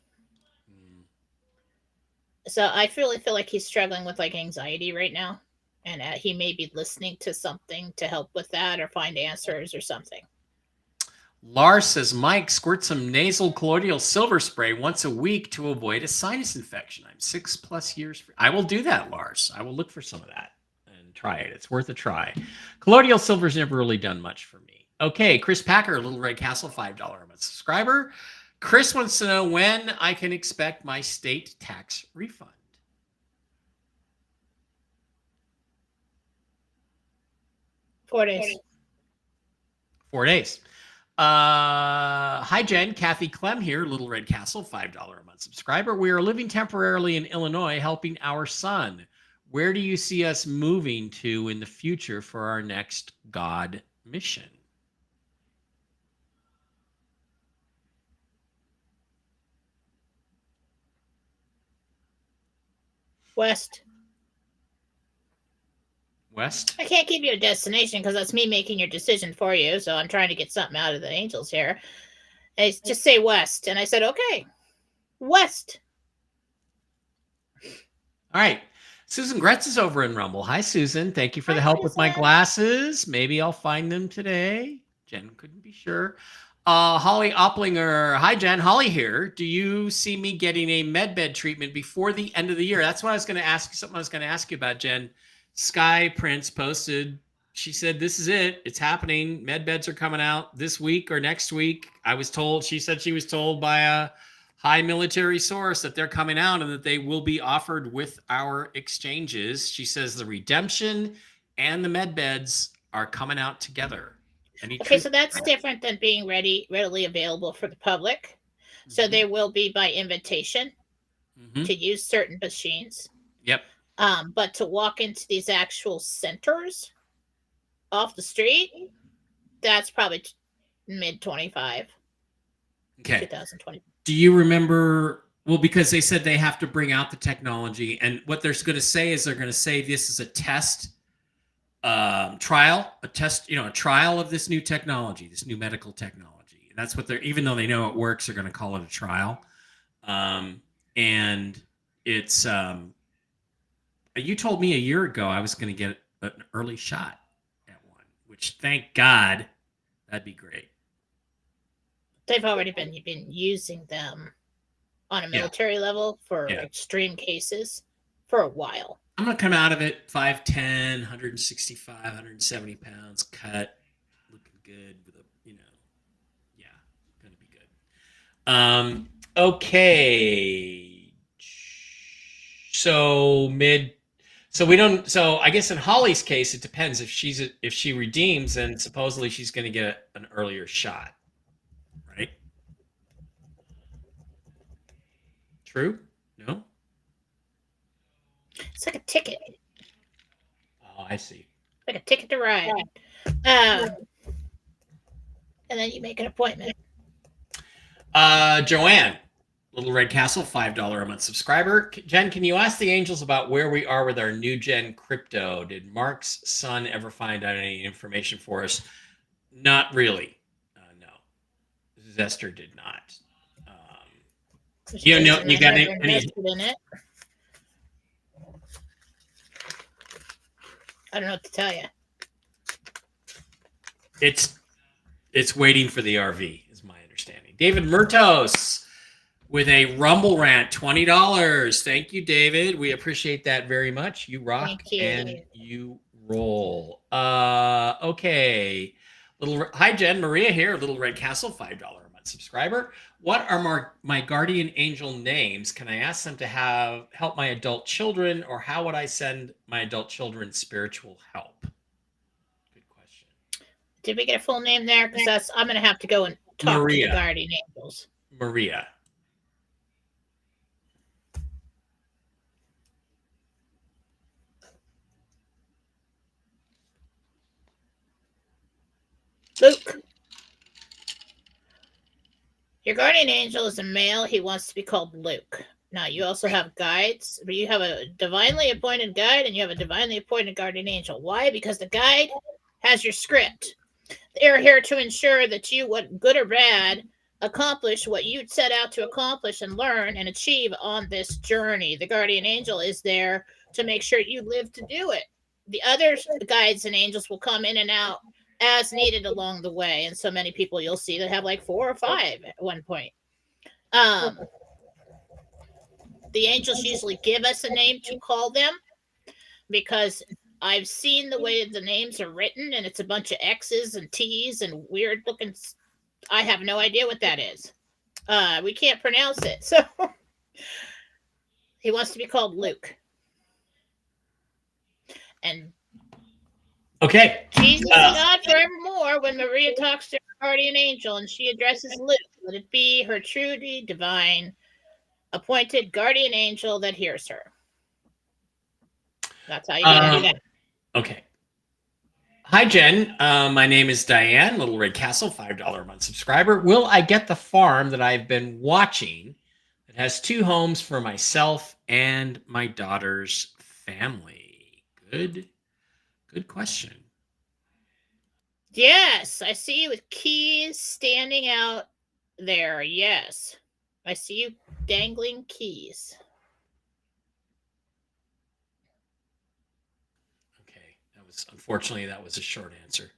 So I really feel like he's struggling with like anxiety right now, and he may be listening to something to help with that or find answers or something. Lars says, Mike, squirt some nasal colloidal silver spray once a week to avoid a sinus infection. I'm 6+ years. I will do that, Lars. I will look for some of that and try it. It's worth a try. Colloidal silver's never really done much for me. Okay, Chris Packer, Little Red Castle, $5 a month subscriber. Chris wants to know when I can expect my state tax refund. 4 days. 4 days. Hi, Jen. Kathy Clem here, Little Red Castle, $5 a month subscriber. We are living temporarily in Illinois, helping our son. Where do you see us moving to in the future for our next God mission? West. West? I can't give you a destination because that's me making your decision for you. So I'm trying to get something out of the angels here. And just say west. And I said, okay, west. All right. Susan Gretz is over in Rumble. Hi, Susan. Thank you for the Hi, help with my Susan. glasses. Maybe I'll find them today. Jen couldn't be sure. Holly Opplinger. Hi, Jen. Holly here. Do you see me getting a medbed treatment before the end of the year? That's what I was going to ask. Something I was going to ask you about, Jen. Sky Prince posted. She said, this is it. It's happening. Medbeds are coming out this week or next week. I was told, she said she was told by a high military source that they're coming out and that they will be offered with our exchanges. She says the redemption and the med beds are coming out together. Okay, so that's different than being readily available for the public. Mm-hmm. So they will be by invitation to use certain machines. Yep. But to walk into these actual centers off the street, that's probably mid 25. Okay. 2020. Do you remember? Well, because they said they have to bring out the technology, and what they're going to say is they're going to say this is a test trial, a trial of this new technology, this new medical technology. And that's what they're, even though they know it works, they're going to call it a trial. And it's, you told me a year ago I was going to get an early shot at one, which thank God, that'd be great. They've already been using them on a military level for extreme cases for a while. I'm going to come out of it 5'10", 165, 170 pounds, cut, looking good with a, going to be good. Okay. So I guess in Holly's case, it depends. If she redeems, then supposedly she's going to get an earlier shot. Right? True? No? It's like a ticket. Oh, I see. Like a ticket to ride. And then you make an appointment. Joanne, Little Red Castle, $5 a month subscriber. Jen, can you ask the angels about where we are with our new gen crypto? Did Mark's son ever find out any information for us? Not really. No. Zester did not. You got any in it? I don't know what to tell you. It's waiting for the RV, is my understanding. David Murtos with a Rumble rant, $20. Thank you, David. We appreciate that very much. You rock. Thank you. And you roll. Okay. Hi, Jen. Maria here, Little Red Castle, $5 a month subscriber. What are my guardian angel names? Can I ask them to help my adult children, or how would I send my adult children spiritual help? Good question. Did we get a full name there? Because I'm going to have to go and talk to the guardian angels. Maria. Luke. Your guardian angel is a male. He wants to be called Luke. Now, you also have guides, but you have a divinely appointed guide and you have a divinely appointed guardian angel. Why? Because the guide has your script. They're here to ensure that you, what good or bad, accomplish what you set out to accomplish and learn and achieve on this journey. The guardian angel is there to make sure you live to do it. The other guides and angels will come in and out as needed along the way. And so many people you'll see that have like 4 or 5 at one point. The angels usually give us a name to call them because I've seen the way the names are written and it's a bunch of X's and T's and weird looking. I have no idea what that is. We can't pronounce it. So he wants to be called Luke. And okay. Jesus is God forevermore when Maria talks to her guardian angel and she addresses Luke. Let it be her truly divine appointed guardian angel that hears her. That's how you do that. Okay. Hi, Jen. My name is Diane, Little Red Castle, $5 a month subscriber. Will I get the farm that I've been watching that has 2 homes for myself and my daughter's family? Good question. Yes, I see you with keys standing out there. Yes, I see you dangling keys. Okay, unfortunately that was a short answer.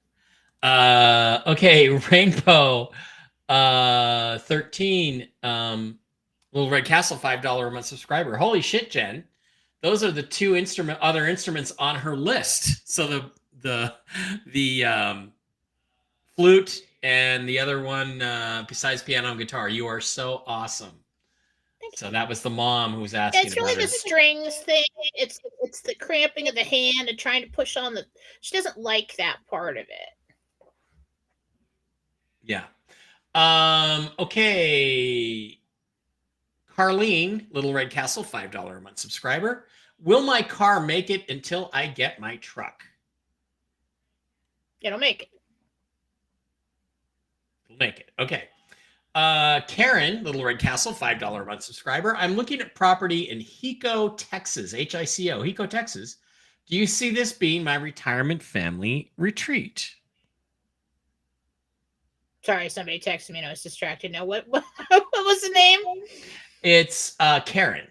Okay, Rainbow 13, Little Red Castle, $5 a month subscriber. Holy shit, Jen. Those are the 2 other instruments on her list. So the flute and the other one besides piano and guitar. You are so awesome. So that was the mom who was asking. It's really the strings thing. It's the cramping of the hand and trying to push on the. She doesn't like that part of it. Yeah. Okay. Carlene, Little Red Castle, $5 a month subscriber. Will my car make it until I get my truck? It'll make it. It'll make it. Okay. Karen, Little Red Castle, $5 a month subscriber. I'm looking at property in Hico, Texas, Hico, Hico, Texas. Do you see this being my retirement family retreat? Sorry, somebody texted me and I was distracted. Now, what was the name? It's Karen.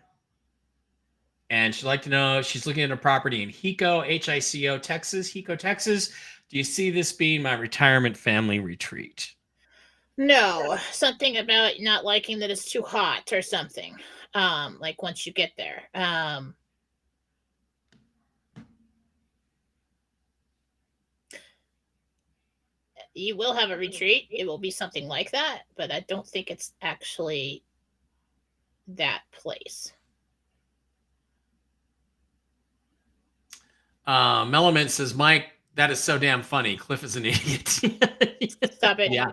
And she'd like to know, she's looking at a property in Hico, Hico, Texas, Hico, Texas. Do you see this being my retirement family retreat? No, something about not liking that it's too hot or something. Like once you get there. You will have a retreat. It will be something like that, but I don't think it's actually that place. Mellowman says, Mike, that is so damn funny. Cliff is an idiot. Stop it. Yeah.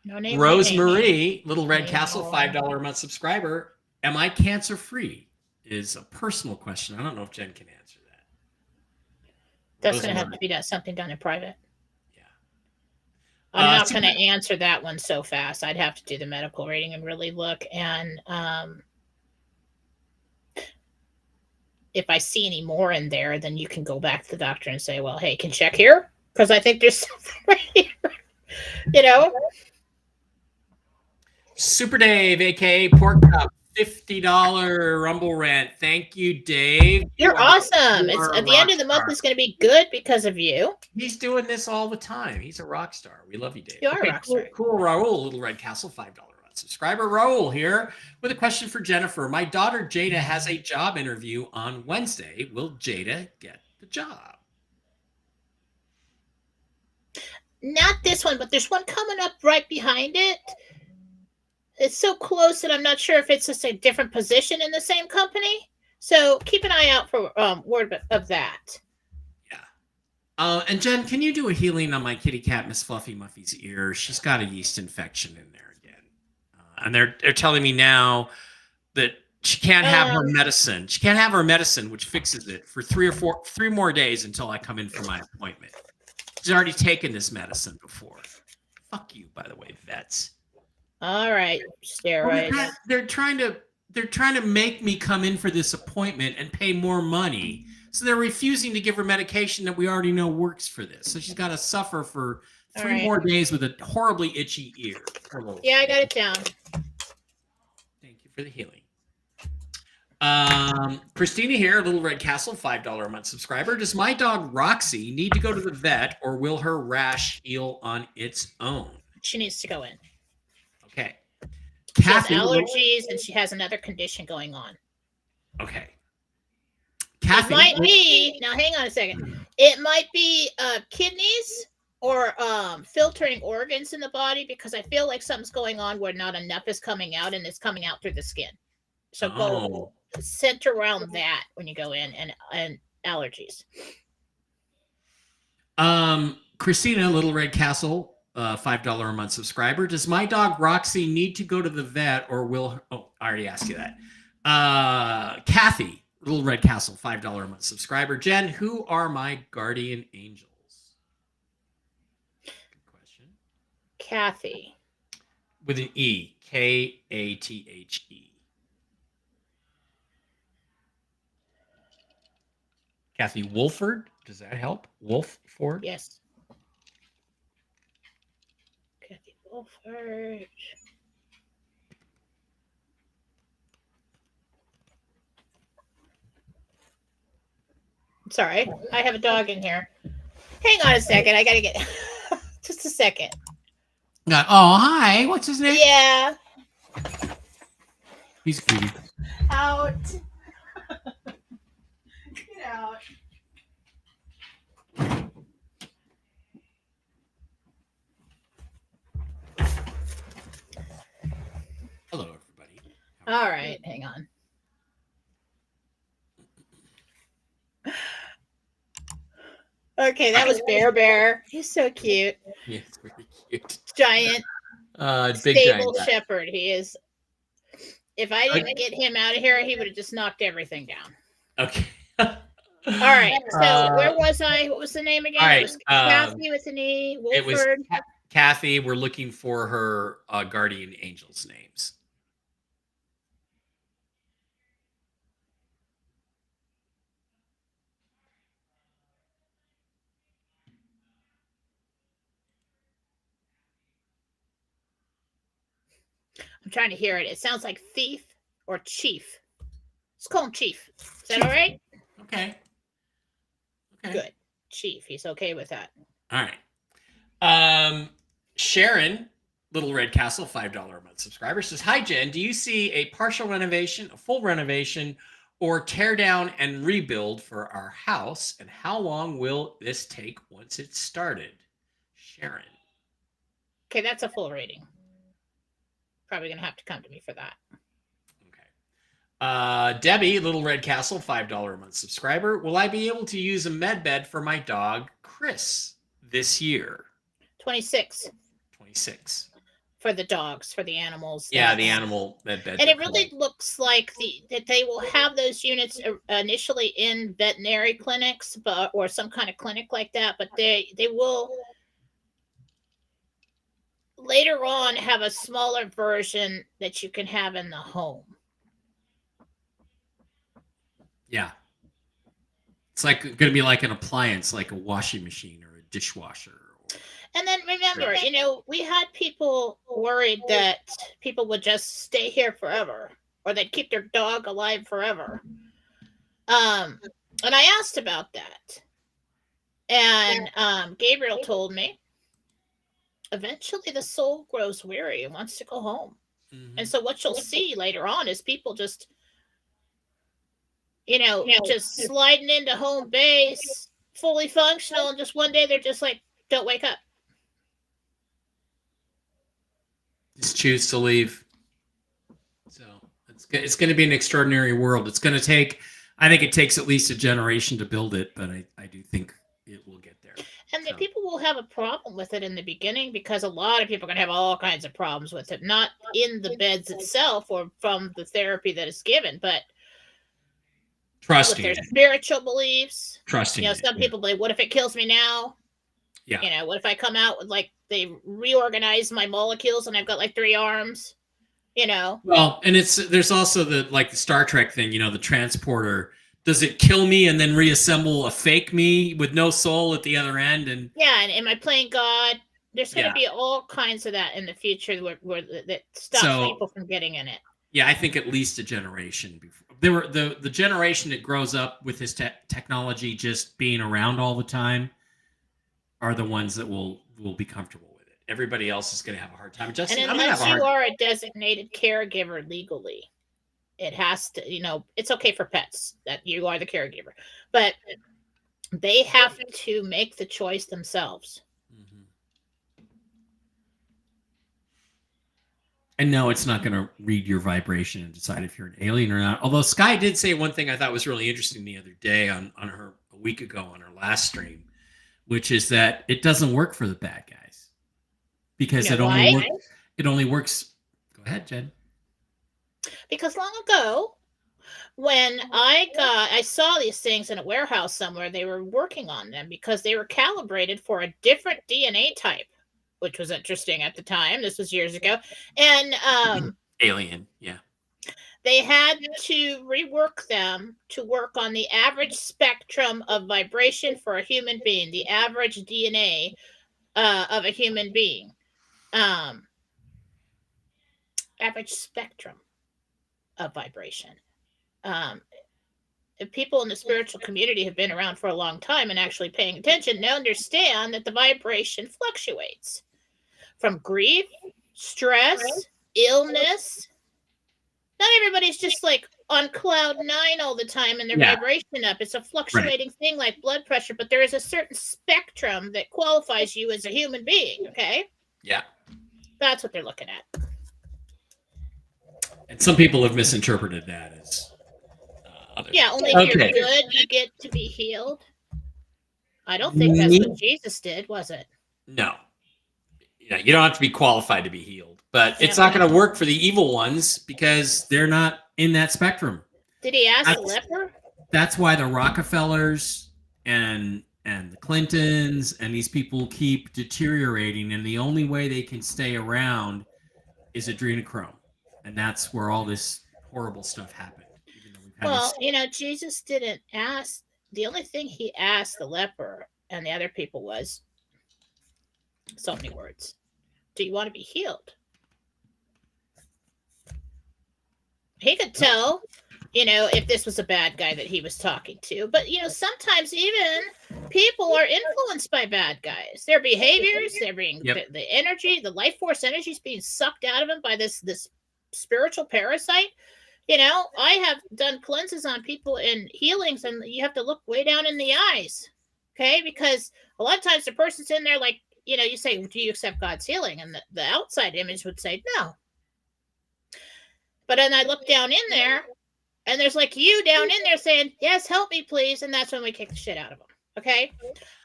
No name. Rosemarie, Little Red Castle, $5 a month subscriber. Am I cancer free? Is a personal question. I don't know if Jen can answer that. That's going to have to be something done in private. Yeah. I'm not going to answer that one so fast. I'd have to do the medical rating and really look. And if I see any more in there, then you can go back to the doctor and say, well, hey, can you check here? Because I think there's something right here. You know? Super Dave, aka Pork Cup, $50 Rumble Rant. Thank you, Dave. You're awesome. It's at the end of the month is going to be good because of you. He's doing this all the time. He's a rock star. We love you, Dave. You are a rock star. Cool, Raul, Little Red Castle, $5 a month subscriber. Raul here with a question for Jennifer. My daughter Jada has a job interview on Wednesday. Will Jada get the job? Not this one, but there's one coming up right behind it. It's so close that I'm not sure if it's just a different position in the same company. So keep an eye out for word of that. Yeah. And Jen, can you do a healing on my kitty cat, Miss Fluffy Muffy's ear? She's got a yeast infection in there again. And they're telling me now that she can't have her medicine. She can't have her medicine, which fixes it, for 3 more days until I come in for my appointment. She's already taken this medicine before. Fuck you, by the way, vets. All right, steroids. Well, they're trying to make me come in for this appointment and pay more money. So they're refusing to give her medication that we already know works for this. So she's got to suffer for All 3 right. more days with a horribly itchy ear. Yeah, I got it down. Thank you for the healing. Christina here, Little Red Castle, $5 a month subscriber. Does my dog Roxy need to go to the vet, or will her rash heal on its own? She needs to go in. Okay. She has Kathy, allergies and she has another condition going on. Okay. It Kathy, might be, now hang on a second. It might be kidneys or filtering organs in the body, because I feel like something's going on where not enough is coming out and it's coming out through the skin. So go center around that when you go in, and allergies. Christina, Little Red Castle, $5 a month subscriber. Does my dog Roxy need to go to the vet, or will? Oh, I already asked you that. Kathy, Little Red Castle, $5 a month subscriber. Jen, who are my guardian angels? Good question. Kathy. With an E, Kathe. Kathy Wolford, does that help? Wolford? Yes. Kathy Wolford. Sorry, I have a dog in here. Hang on a second. I gotta get just a second. Oh, hi. What's his name? Yeah. He's a cutie. Out. Get out. Hello, everybody. All right, hang on. Okay, that was Bear. He's so cute. Yeah, it's very cute. Giant, Big stable giant. shepherd. He is. If I didn't get him out of here, he would have just knocked everything down. Okay. All right. So where was I? What was the name again? All right, It was Kathy with an E. Wolford. It was Kathy. We're looking for her guardian angels' names. I'm trying to hear it. It sounds like thief or chief. Let's call him Chief. Is that all right? Okay. Good. Chief. He's okay with that. All right. Sharon, Little Red Castle, $5 a month subscriber, says, hi, Jen. Do you see a partial renovation, a full renovation, or tear down and rebuild for our house? And how long will this take once it's started? Sharon. Okay, that's a full rating. Probably going to have to come to me for that. Okay. Debbie, Little Red Castle, $5 a month subscriber. Will I be able to use a med bed for my dog, Chris, this year? 26. 26. For the dogs, for the animals. Yeah, the animal med bed. And it really looks like that they will have those units initially in veterinary clinics, or some kind of clinic like that, but they will later on have a smaller version that you can have in the home. Yeah. It's like going to be like an appliance, like a washing machine or a dishwasher. And then remember, we had people worried that people would just stay here forever, or they'd keep their dog alive forever. And I asked about that. And Gabriel told me, eventually the soul grows weary and wants to go home. Mm-hmm. And so what you'll see later on is people just, just sliding into home base, fully functional, and just one day they're just like, don't wake up. Just choose to leave. So it's going to be an extraordinary world. It's going to take, I think it takes at least a generation to build it, but I do think it will get there. And the people will have a problem with it in the beginning, because a lot of people are going to have all kinds of problems with it, not in the beds itself or from the therapy that is given, but trusting with their spiritual beliefs. Trusting some people believe, what if it kills me now? Yeah. What if I come out with, like, they reorganize my molecules and I've got like 3 arms, Well, and there's also the Star Trek thing, the transporter. Does it kill me and then reassemble a fake me with no soul at the other end? And yeah, and am I playing God? There's going to Yeah. be all kinds of that in the future where that stops So people from getting in it. yeah, I think at least a generation before. There were the generation that grows up with this technology just being around all the time are the ones that will be comfortable with it. Everybody else is going to have a hard time And adjusting. I'm going to have unless a you hard. are a designated caregiver legally, it has to, it's okay for pets that you are the caregiver, but they have to make the choice themselves. Mhm. And no, it's not going to read your vibration and decide if you're an alien or not. Although Sky did say one thing I thought was really interesting the other day on her a week ago on her last stream, which is that it doesn't work for the bad guys You because know why? it only works. Go ahead, Jen. Because long ago, when I saw these things in a warehouse somewhere, they were working on them because they were calibrated for a different DNA type, which was interesting at the time. This was years ago. And Alien, yeah. they had to rework them to work on the average spectrum of vibration for a human being, the average DNA of a human being. Average spectrum of vibration. Um, if people in the spiritual community have been around for a long time and actually paying attention, they understand that the vibration fluctuates from grief, stress, illness. Not everybody's just like on cloud nine all the time and their vibration up. It's a fluctuating thing like blood pressure, but there is a certain spectrum that qualifies you as a human being. Okay. Yeah. That's what they're looking at. And some people have misinterpreted that as. Only if you're good, you get to be healed. I don't think that's what Jesus did, was it? No. You don't have to be qualified to be healed, but it's not going to work for the evil ones because they're not in that spectrum. Did he ask the leper? That's why the Rockefellers and the Clintons and these people keep deteriorating, and the only way they can stay around is adrenochrome, and that's where all this horrible stuff happened. Well, Jesus didn't ask. The only thing he asked the leper and the other people was so many words. Do you want to be healed? He could tell, if this was a bad guy that he was talking to. But, sometimes even people are influenced by bad guys. Their behaviors, they're being the energy, the life force energy is being sucked out of them by this spiritual parasite. I have done cleanses on people in healings, and you have to look way down in the eyes, okay? Because a lot of times the person's in there like, you say, do you accept God's healing? And the outside image would say, no. But then I look down in there, and there's like you down in there saying, yes, help me, please. And that's when we kick the shit out of them, okay?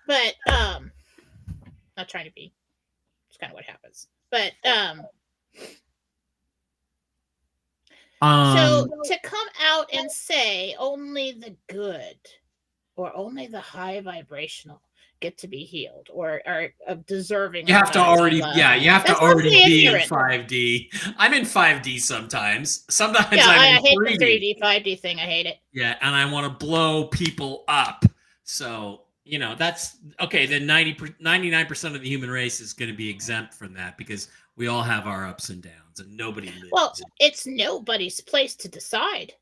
But not trying to be. It's kind of what happens. But so to come out and say only the good or only the high vibrational get to be healed or are deserving. You have to already, you have to already be in 5D. I'm in 5D sometimes. Sometimes I hate the 3D, 5D thing. I hate it. Yeah, and I want to blow people up. So, that's okay. Then 99% of the human race is going to be exempt from that because we all have our ups and downs, and nobody lives. Well, it's nobody's place to decide.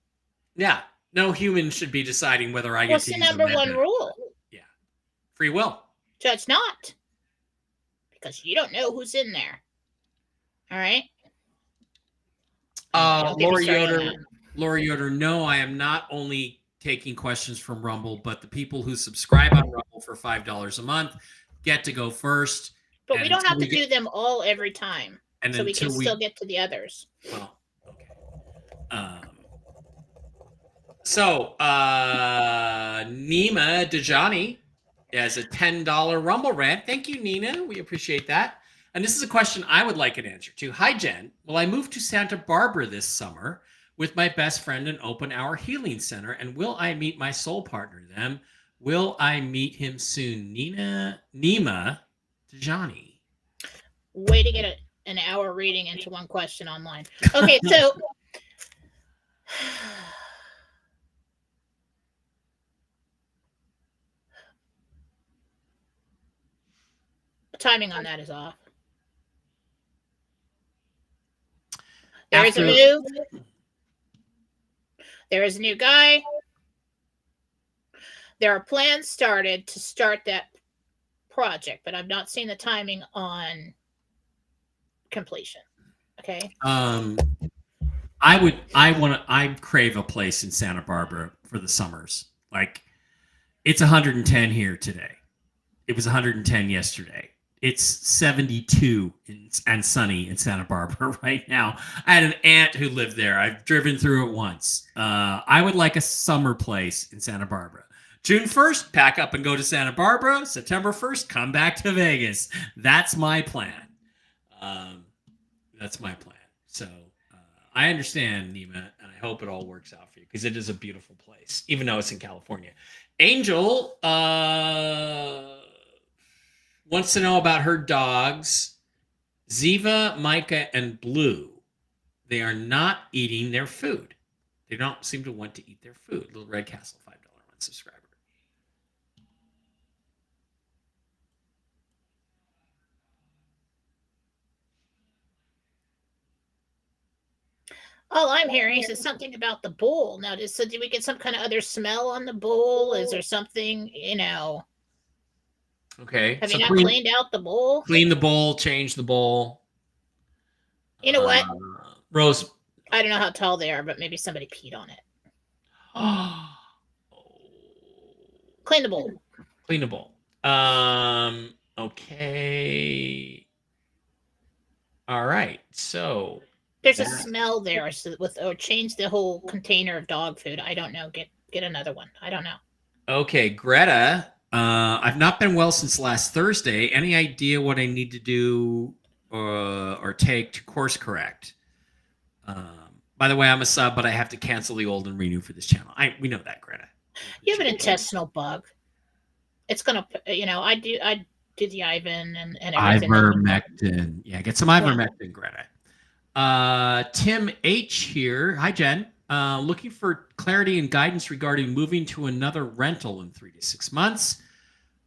Yeah, no human should be deciding whether I get to use What's the number one rule? Yeah, free will. Judge not, because you don't know who's in there. All right. Laura Yoder, no, I am not only taking questions from Rumble, but the people who subscribe on Rumble for $5 a month get to go first. But we don't have to do them all every time, and so we can still get to the others. Well, okay. So Nima Dejani has a $10 Rumble rant. Thank you, Nina. We appreciate that. And this is a question I would like an answer to. Hi, Jen. Will I move to Santa Barbara this summer with my best friend and open our healing center? And will I meet my soul partner then? Will I meet him soon? Nima Dejani. Way to get an hour reading into one question online. Okay, so The timing on that is off. There is a move. There is a new guy. There are plans started to start that project, but I've not seen the timing on completion. Okay. I crave a place in Santa Barbara for the summers. Like, it's 110 here today. It was 110 yesterday. It's 72 and sunny in Santa Barbara right now. I had an aunt who lived there. I've driven through it once. I would like a summer place in Santa Barbara. June 1st, pack up and go to Santa Barbara. September 1st, come back to Vegas. That's my plan. So I understand, Nima, and I hope it all works out for you because it is a beautiful place, even though it's in California. Angel wants to know about her dogs, Ziva, Micah, and Blue. They are not eating their food. They don't seem to want to eat their food. Little Red Castle, $5 one subscriber. All I'm hearing is something about the bowl. Now, did we get some kind of other smell on the bowl? Is there something, Okay. Have you not cleaned out the bowl? Clean the bowl, change the bowl. You know what? Rose. I don't know how tall they are, but maybe somebody peed on it. Clean the bowl. Clean the bowl. Okay. All right. So there's a smell there or change the whole container of dog food. I don't know. Get another one. I don't know. Okay, Greta. I've not been well since last Thursday. Any idea what I need to do or take to course correct? By the way, I'm a sub, but I have to cancel the old and renew for this channel. We know that, Greta. You have an intestinal bug. It's gonna, I do the Ivan and everything. Ivermectin. Yeah, get some ivermectin, Greta. Tim H here. Hi, Jen. Looking for clarity and guidance regarding moving to another rental in 3 to 6 months.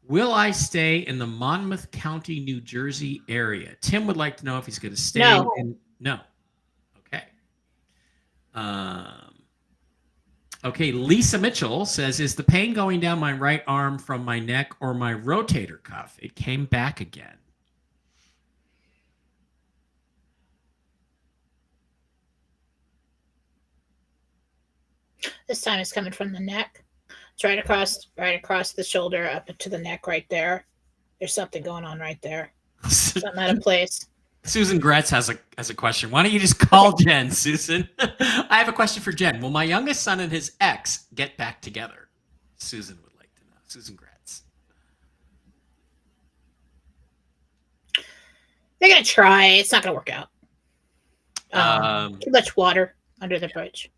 Will I stay in the Monmouth County, New Jersey area? Tim would like to know if he's going to stay. No. Okay. Okay. Lisa Mitchell says, is the pain going down my right arm from my neck or my rotator cuff? It came back again. This time it's coming from the neck. It's right across the shoulder up to the neck right there. There's something going on right there. Something out of place. Susan Gretz has a question. Why don't you just call Jen, Susan? I have a question for Jen. Will my youngest son and his ex get back together? Susan would like to know. Susan Gretz. They're going to try. It's not going to work out. Too much water under the bridge.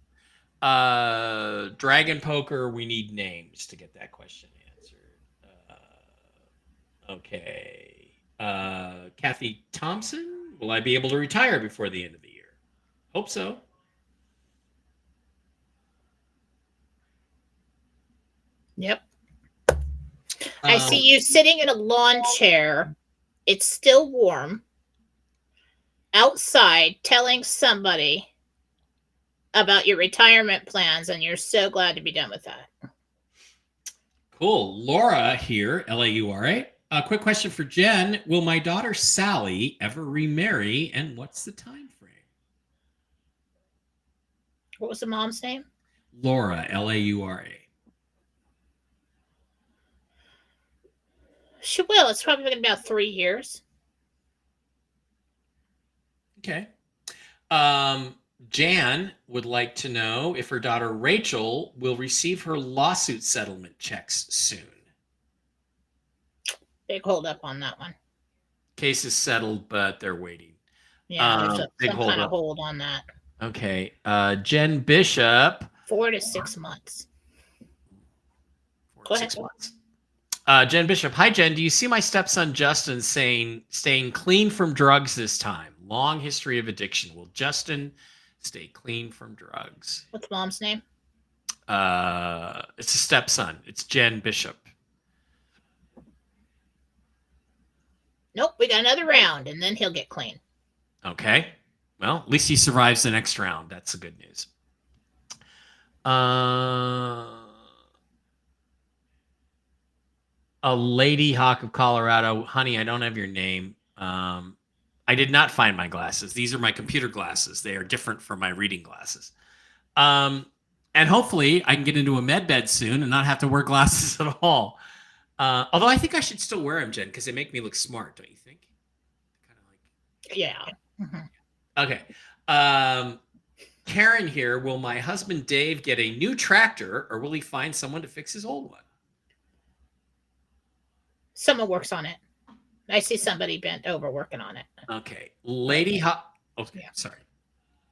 Dragon Poker, we need names to get that question answered. Okay. Kathy Thompson, will I be able to retire before the end of the year? Hope so. Yep. I see you sitting in a lawn chair. It's still warm. Outside telling somebody about your retirement plans, and you're so glad to be done with that. Cool. Laura here, Laura. A quick question for Jen. Will my daughter Sally ever remarry, and what's the time frame? What was the mom's name? Laura, Laura. She will. It's probably going to be about 3 years. Okay. Jan would like to know if her daughter Rachel will receive her lawsuit settlement checks soon. Big hold up on that one. Case is settled, but they're waiting. Yeah, there's some kind of hold on that. Okay. Jen Bishop. 4 to 6 months. 4 to 6 months. Jen Bishop. Hi, Jen. Do you see my stepson Justin saying staying clean from drugs this time? Long history of addiction. Will Justin stay clean from drugs? What's mom's name? It's a stepson. It's Jen Bishop. Nope, we got another round, and then he'll get clean. Okay. Well, at least he survives the next round. That's the good news. A Lady Hawk of Colorado. Honey, I don't have your name. I did not find my glasses. These are my computer glasses. They are different from my reading glasses. And hopefully I can get into a med bed soon and not have to wear glasses at all. Although I think I should still wear them, Jen, because they make me look smart, don't you think? Kind of like. Yeah. Mm-hmm. Okay. Karen here. Will my husband Dave get a new tractor, or will he find someone to fix his old one? Someone works on it. I see somebody bent over working on it. Okay. Lady Hawk. Okay, yeah. Sorry.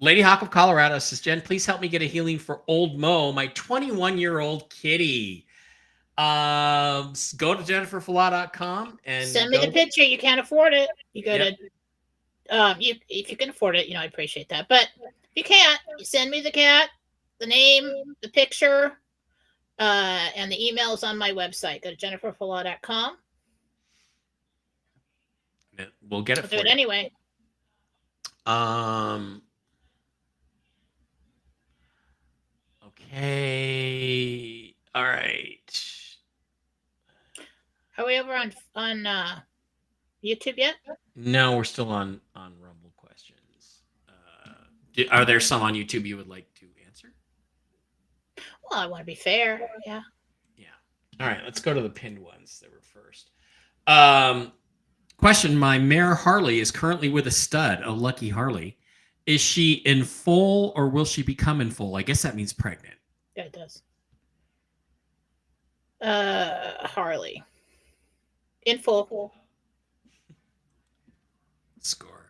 Lady Hawk of Colorado says, Jen, please help me get a healing for old Mo, my 21-year-old kitty. Go to jenniferfallah.com and send me the picture. You can't afford it. You go to if you can afford it, I appreciate that. But if you can't, you send me the cat, the name, the picture, and the email is on my website. Go to jenniferfallah.com. We'll get it I'll do it anyway. Okay. All right. Are we over on YouTube yet? No, we're still on Rumble questions. Are there some on YouTube you would like to answer? Well, I want to be fair. Yeah. Yeah. All right. Let's go to the pinned ones that were first. Question: my mare Harley is currently with a stud, a Lucky Harley. Is she in foal or will she become in foal? I guess that means pregnant. Yeah, it does. Harley. In full. Score.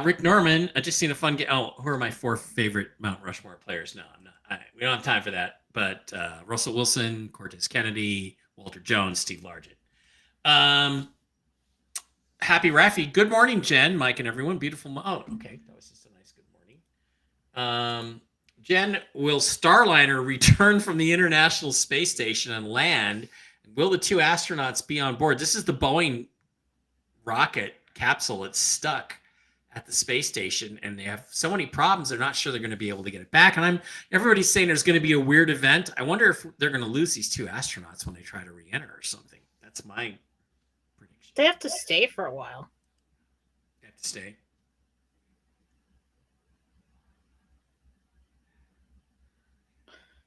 Rick Norman, I just seen a fun game. Oh, who are my 4 favorite Mount Rushmore players? No, I'm not. We don't have time for that. But Russell Wilson, Cortez Kennedy, Walter Jones, Steve Largent. Happy Raffy. Good morning, Jen, Mike, and everyone. Beautiful. Oh, okay. That was just a nice good morning. Jen, will Starliner return from the International Space Station and land? Will the 2 astronauts be on board? This is the Boeing rocket capsule. It's stuck at the space station, and they have so many problems. They're not sure they're going to be able to get it back. And everybody's saying there's going to be a weird event. I wonder if they're going to lose these 2 astronauts when they try to re-enter or something. That's my prediction. They have to stay for a while. They have to stay.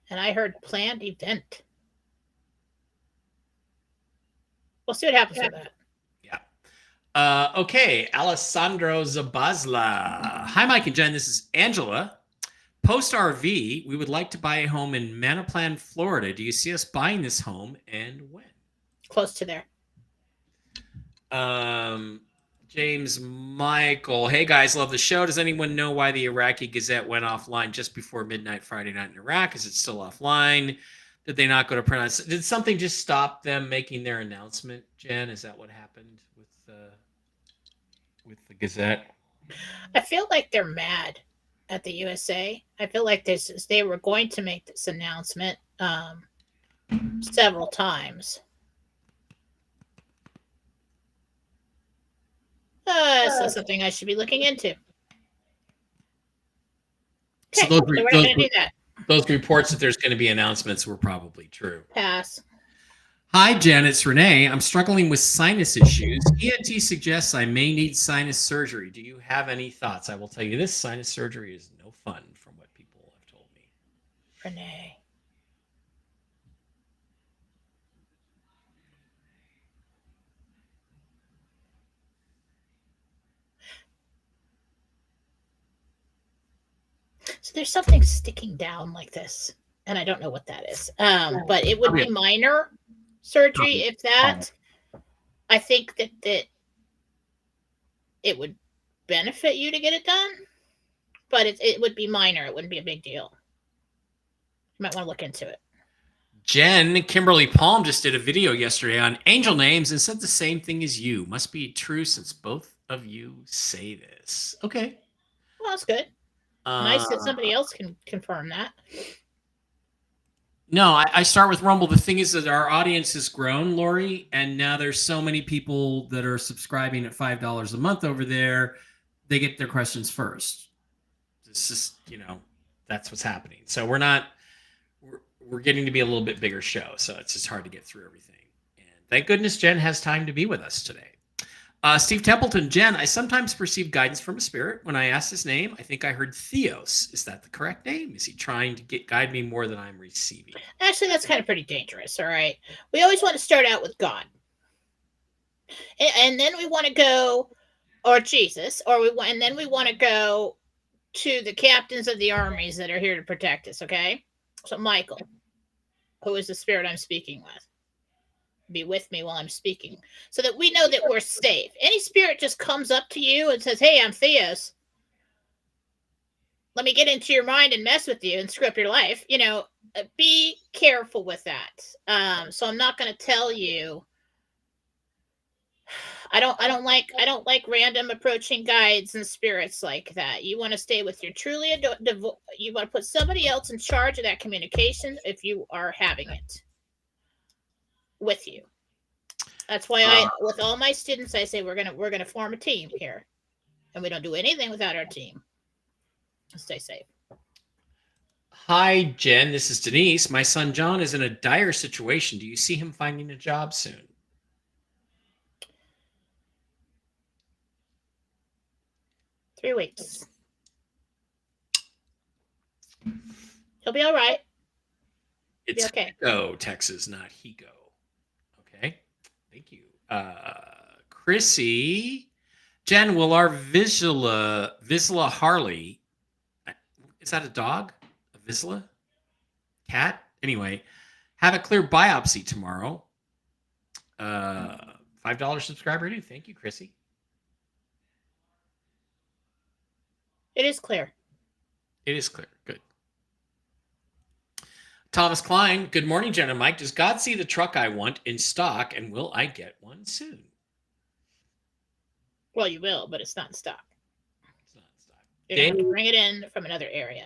And I heard planned event. We'll see what happens with that. Yeah. Okay. Alessandro Zabazla. Hi, Mike and Jen. This is Angela. Post RV. We would like to buy a home in Manaplan, Florida. Do you see us buying this home and when? Close to there. James Michael. Hey, guys. Love the show. Does anyone know why the Iraqi Gazette went offline just before midnight Friday night in Iraq? Is it still offline? Did they not go to print? Did something just stop them making their announcement, Jen? Is that what happened with the Gazette? I feel like they're mad at the USA. I feel like they were going to make this announcement several times. So something I should be looking into. Okay, so we're not going to do that. Those reports that there's going to be announcements were probably true. Pass. Hi, Jen. It's Renee. I'm struggling with sinus issues. ENT suggests I may need sinus surgery. Do you have any thoughts? I will tell you this, sinus surgery is no fun from what people have told me. Renee. So there's something sticking down like this, and I don't know what that is. But it would be minor surgery if that. I think that it would benefit you to get it done, but it would be minor. It wouldn't be a big deal. You might want to look into it. Jen, Kimberly Palm just did a video yesterday on angel names and said the same thing as you. Must be true since both of you say this. Okay. Well, that's good. Nice that somebody else can confirm that. No, I start with Rumble. The thing is that our audience has grown, Lori, and now there's so many people that are subscribing at $5 a month over there. They get their questions first. It's just, that's what's happening. So we're getting to be a little bit bigger show, so it's just hard to get through everything. And thank goodness Jen has time to be with us today. Steve Templeton, Jen, I sometimes perceive guidance from a spirit. When I asked his name, I think I heard Theos. Is that the correct name? Is he trying to guide me more than I'm receiving? Actually, that's kind of pretty dangerous, all right? We always want to start out with God. And then we want to go, or Jesus, and then we want to go to the captains of the armies that are here to protect us, okay? So Michael, who is the spirit I'm speaking with, be with me while I'm speaking, so that we know that we're safe. Any spirit just comes up to you and says, hey, I'm Theos. Let me get into your mind and mess with you and screw up your life. Be careful with that. So I'm not going to tell you. I don't like random approaching guides and spirits like that. You want to stay with your truly you want to put somebody else in charge of that communication if you are having it with you. That's why with all my students, I say we're gonna form a team here, and we don't do anything without our team. Stay safe. Hi, Jen. This is Denise. My son John is in a dire situation. Do you see him finding a job soon? Three weeks. He'll be all right. It's okay. Higo, Texas, not Higo. Okay. Thank you. Chrissy. Jen, will our Vizsla Harley, is that a dog? A Vizsla? Cat? Anyway, have a clear biopsy tomorrow. $5 subscriber due. Thank you, Chrissy. It is clear. It is clear. Good. Thomas Klein. Good morning, Jen and Mike. Does God see the truck I want in stock, and will I get one soon? Well, you will, but it's not in stock. It's not in stock. You're going to have to bring it in from another area.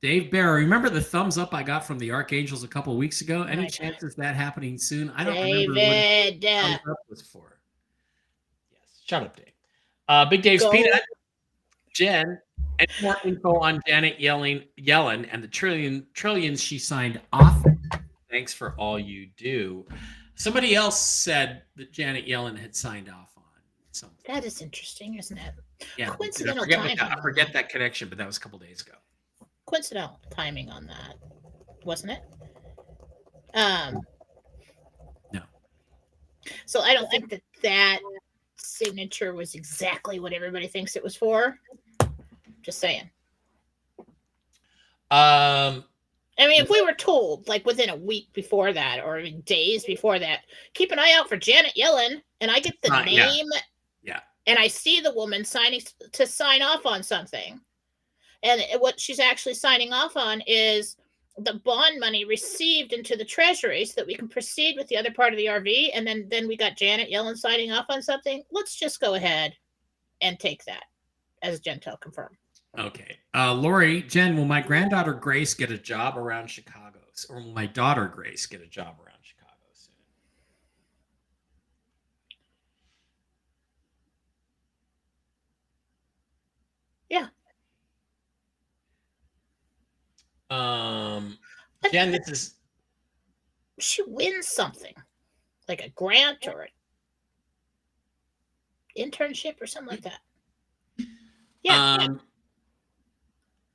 Dave Barrow, remember the thumbs up I got from the Archangels a couple of weeks ago? Any chances that happening soon? I don't remember what the thumbs up was for. Yes, shut up, Dave. Big Dave's Peanut. Jen, any more info on Janet Yellen and the trillions she signed off? Thanks for all you do. Somebody else said that Janet Yellen had signed off on something. That is interesting, isn't it? Yeah. Coincidental timing. I forget that connection, but that was a couple days ago. Coincidental timing on that, wasn't it? No. So I don't think that signature was exactly what everybody thinks it was for. Just saying. I mean, if we were told, like within a week before that, or even days before that, keep an eye out for Janet Yellen, and I get the name, and I see the woman sign off on something, and what she's actually signing off on is the bond money received into the treasury, so that we can proceed with the other part of the RV, and then we got Janet Yellen signing off on something. Let's just go ahead and take that as Jentel confirmed. Okay. Lori, Jen, will my granddaughter Grace get a job around Chicago? Or will my daughter Grace get a job around Chicago soon? Yeah. Jen, this is... She wins something. Like a grant or an internship or something like that. Yeah.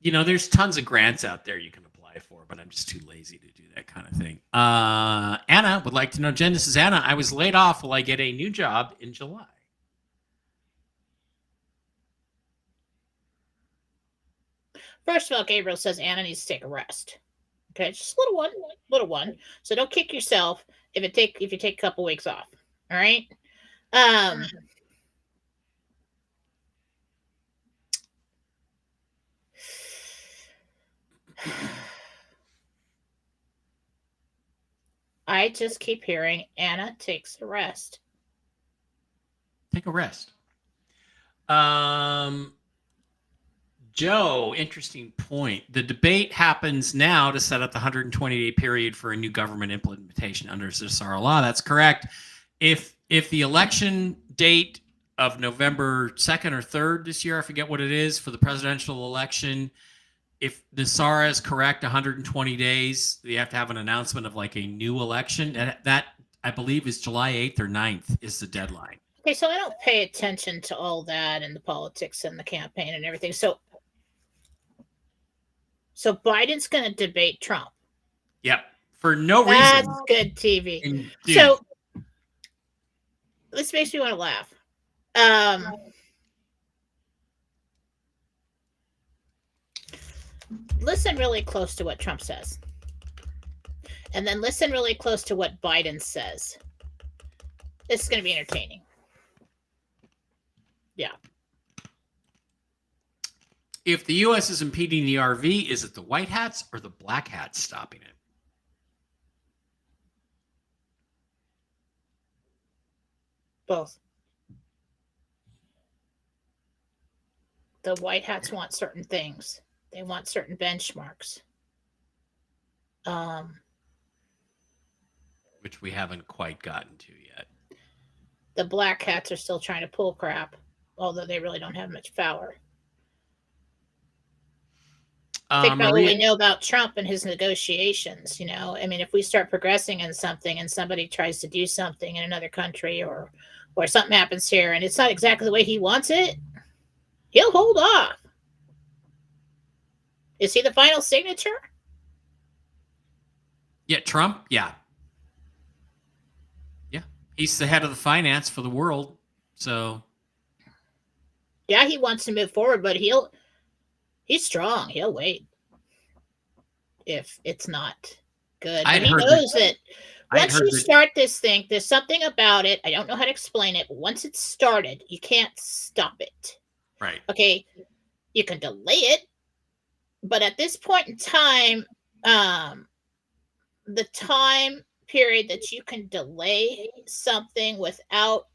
There's tons of grants out there you can apply for, but I'm just too lazy to do that kind of thing. Anna would like to know, Jen, this is Anna. I was laid off. Will I get a new job in July? First of all, Gabriel says Anna needs to take a rest. Okay, just a little one. So don't kick yourself if you take a couple weeks off. All right. I just keep hearing Anna takes a rest. Take a rest. Joe, interesting point. The debate happens now to set up the 120-day period for a new government implementation under Zelle law. That's correct. If the election date of November 2nd or 3rd this year, I forget what it is, for the presidential election, if the SARA is correct, 120 days, you have to have an announcement of like a new election. That I believe is July 8th or 9th is the deadline. Okay, so I don't pay attention to all that and the politics and the campaign and everything. So Biden's going to debate Trump. Yep, for no reason. That's good TV. So this makes me want to laugh. Listen really close to what Trump says. And then listen really close to what Biden says. This is going to be entertaining. Yeah. If the U.S. is impeding the RV, is it the white hats or the black hats stopping it? Both. The white hats want certain things. They want certain benchmarks. Which we haven't quite gotten to yet. The black hats are still trying to pull crap, although they really don't have much power. Think about what we know about Trump and his negotiations. I mean, if we start progressing in something and somebody tries to do something in another country or something happens here and it's not exactly the way he wants it, he'll hold off. Is he the final signature? Yeah, Trump? Yeah. Yeah. He's the head of the finance for the world. So. Yeah, he wants to move forward, but he's strong. He'll wait if it's not good. But he knows that once you start this thing, there's something about it. I don't know how to explain it, but once it's started, you can't stop it. Right. Okay. You can delay it. But at this point in time, the time period that you can delay something without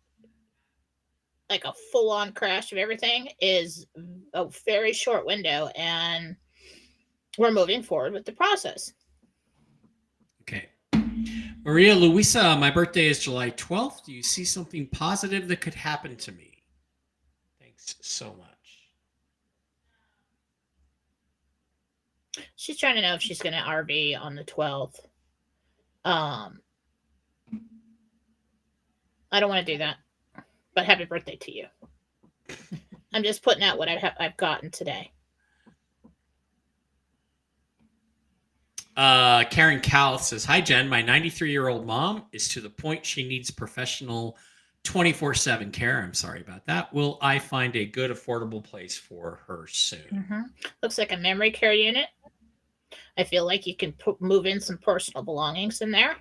like a full-on crash of everything is a very short window, and we're moving forward with the process. Okay. Maria Luisa, my birthday is July 12th. Do you see something positive that could happen to me? Thanks so much. She's trying to know if she's going to RV on the 12th. I don't want to do that, but happy birthday to you. I'm just putting out what I've gotten today. Karen Cal says, hi, Jen. My 93-year-old mom is to the point she needs professional 24/7 care. I'm sorry about that. Will I find a good, affordable place for her soon? Mm-hmm. Looks like a memory care unit. I feel like you can move in some personal belongings in there.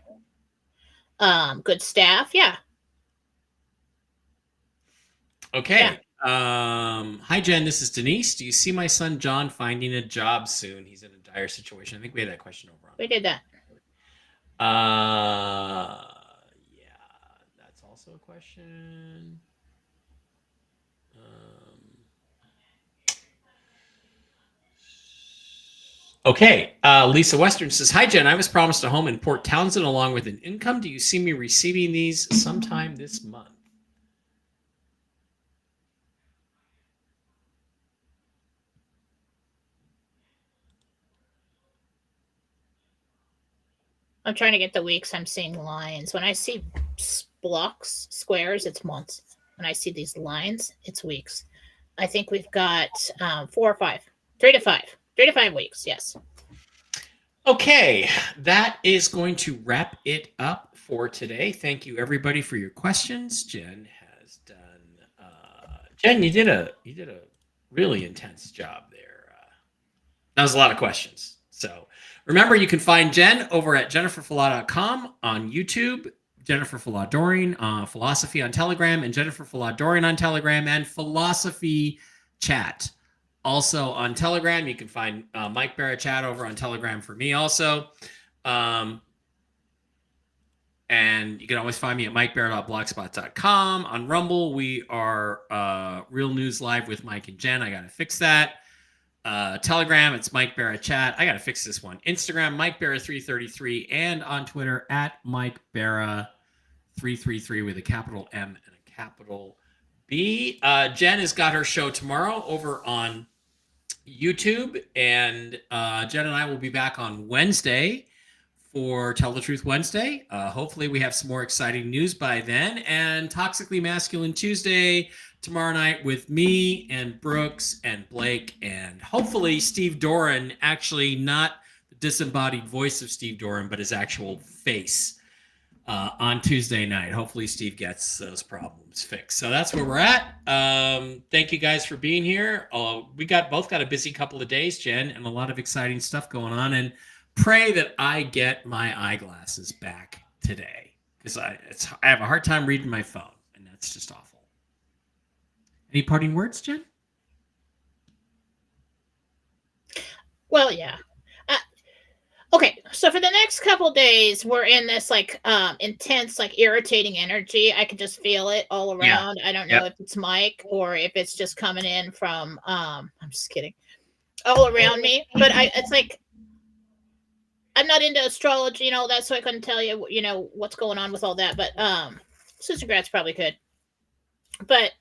Good staff. Yeah. Okay. Yeah. Hi, Jen. This is Denise. Do you see my son John finding a job soon? He's in a dire situation. I think we had that question over on. We did that. Yeah, that's also a question. Okay. Lisa Western says, hi, Jen. I was promised a home in Port Townsend along with an income. Do you see me receiving these sometime this month? I'm trying to get the weeks. I'm seeing lines. When I see blocks, squares, it's months. When I see these lines, it's weeks. I think we've got 4 or 5. 3 to 5. 3 to 5 weeks, yes. Okay, that is going to wrap it up for today. Thank you, everybody, for your questions. Jen has done. Jen, you did a really intense job there. That was a lot of questions. So remember, you can find Jen over at jenniferfalaw.com on YouTube, Jennifer Falaw Doring, Philosophy on Telegram, and Jennifer Falaw Doring on Telegram, and Philosophy Chat. Also on Telegram, you can find Mike Barrett Chat over on Telegram for me also. And you can always find me at mikebarrett.blogspot.com. On Rumble, we are Real News Live with Mike and Jen. I got to fix that. Telegram, it's Mike Barra Chat. I got to fix this one. Instagram, Mike Barra 333, and on Twitter at Mike Barra 333 with a capital M and a capital B. Jen has got her show tomorrow over on YouTube, and Jen and I will be back on Wednesday for Tell the Truth Wednesday. Hopefully we have some more exciting news by then, and Toxically Masculine Tuesday tomorrow night with me and Brooks and Blake, and hopefully Steve Doran, actually not the disembodied voice of Steve Doran, but his actual face on Tuesday night. Hopefully Steve gets those problems fixed. So that's where we're at. Thank you guys for being here. We both got a busy couple of days, Jen, and a lot of exciting stuff going on, and pray that I get my eyeglasses back today, because I have a hard time reading my phone, and that's just awful. Any parting words, Jen? Well, yeah. Okay, so for the next couple days, we're in this like intense, like irritating energy. I can just feel it all around. I don't know if it's Mike or if it's just coming in from I'm just kidding, all around me. But it's like, I'm not into astrology and all that, so I couldn't tell you, what's going on with all that. But Sister Gratz probably could. But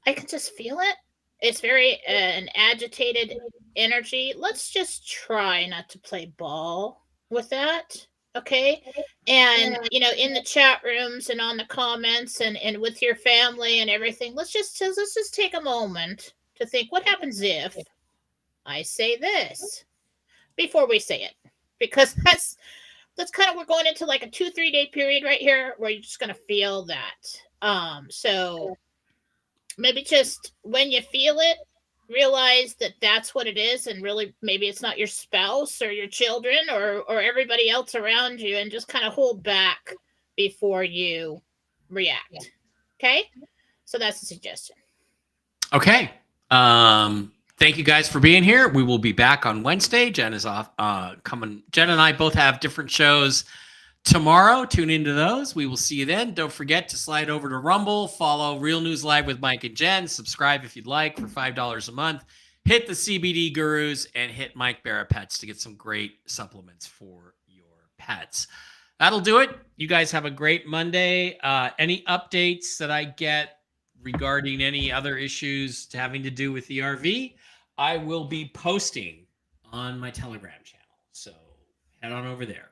I can just feel it. It's very an agitated energy. Let's just try not to play ball with that, okay? And in the chat rooms and on the comments and with your family and everything, let's just take a moment to think, what happens if I say this before we say it? Because that's kind of, we're going into like a 2-3 day period right here where you're just gonna feel that. So maybe just when you feel it, realize that that's what it is, and really maybe it's not your spouse or your children or everybody else around you, and just kind of hold back before you react. Okay? So that's a suggestion. Okay. Thank you guys for being here. We will be back on Wednesday. Jen is off. Jen and I both have different shows tomorrow. Tune into those. We will see you then. Don't forget to slide over to Rumble, follow Real News Live with Mike and Jen, subscribe if you'd like for $5 a month, hit the CBD Gurus, and hit Mike Barra Pets to get some great supplements for your pets. That'll do it. You guys have a great Monday. Any updates that I get regarding any other issues having to do with the RV, I will be posting on my Telegram channel. So head on over there.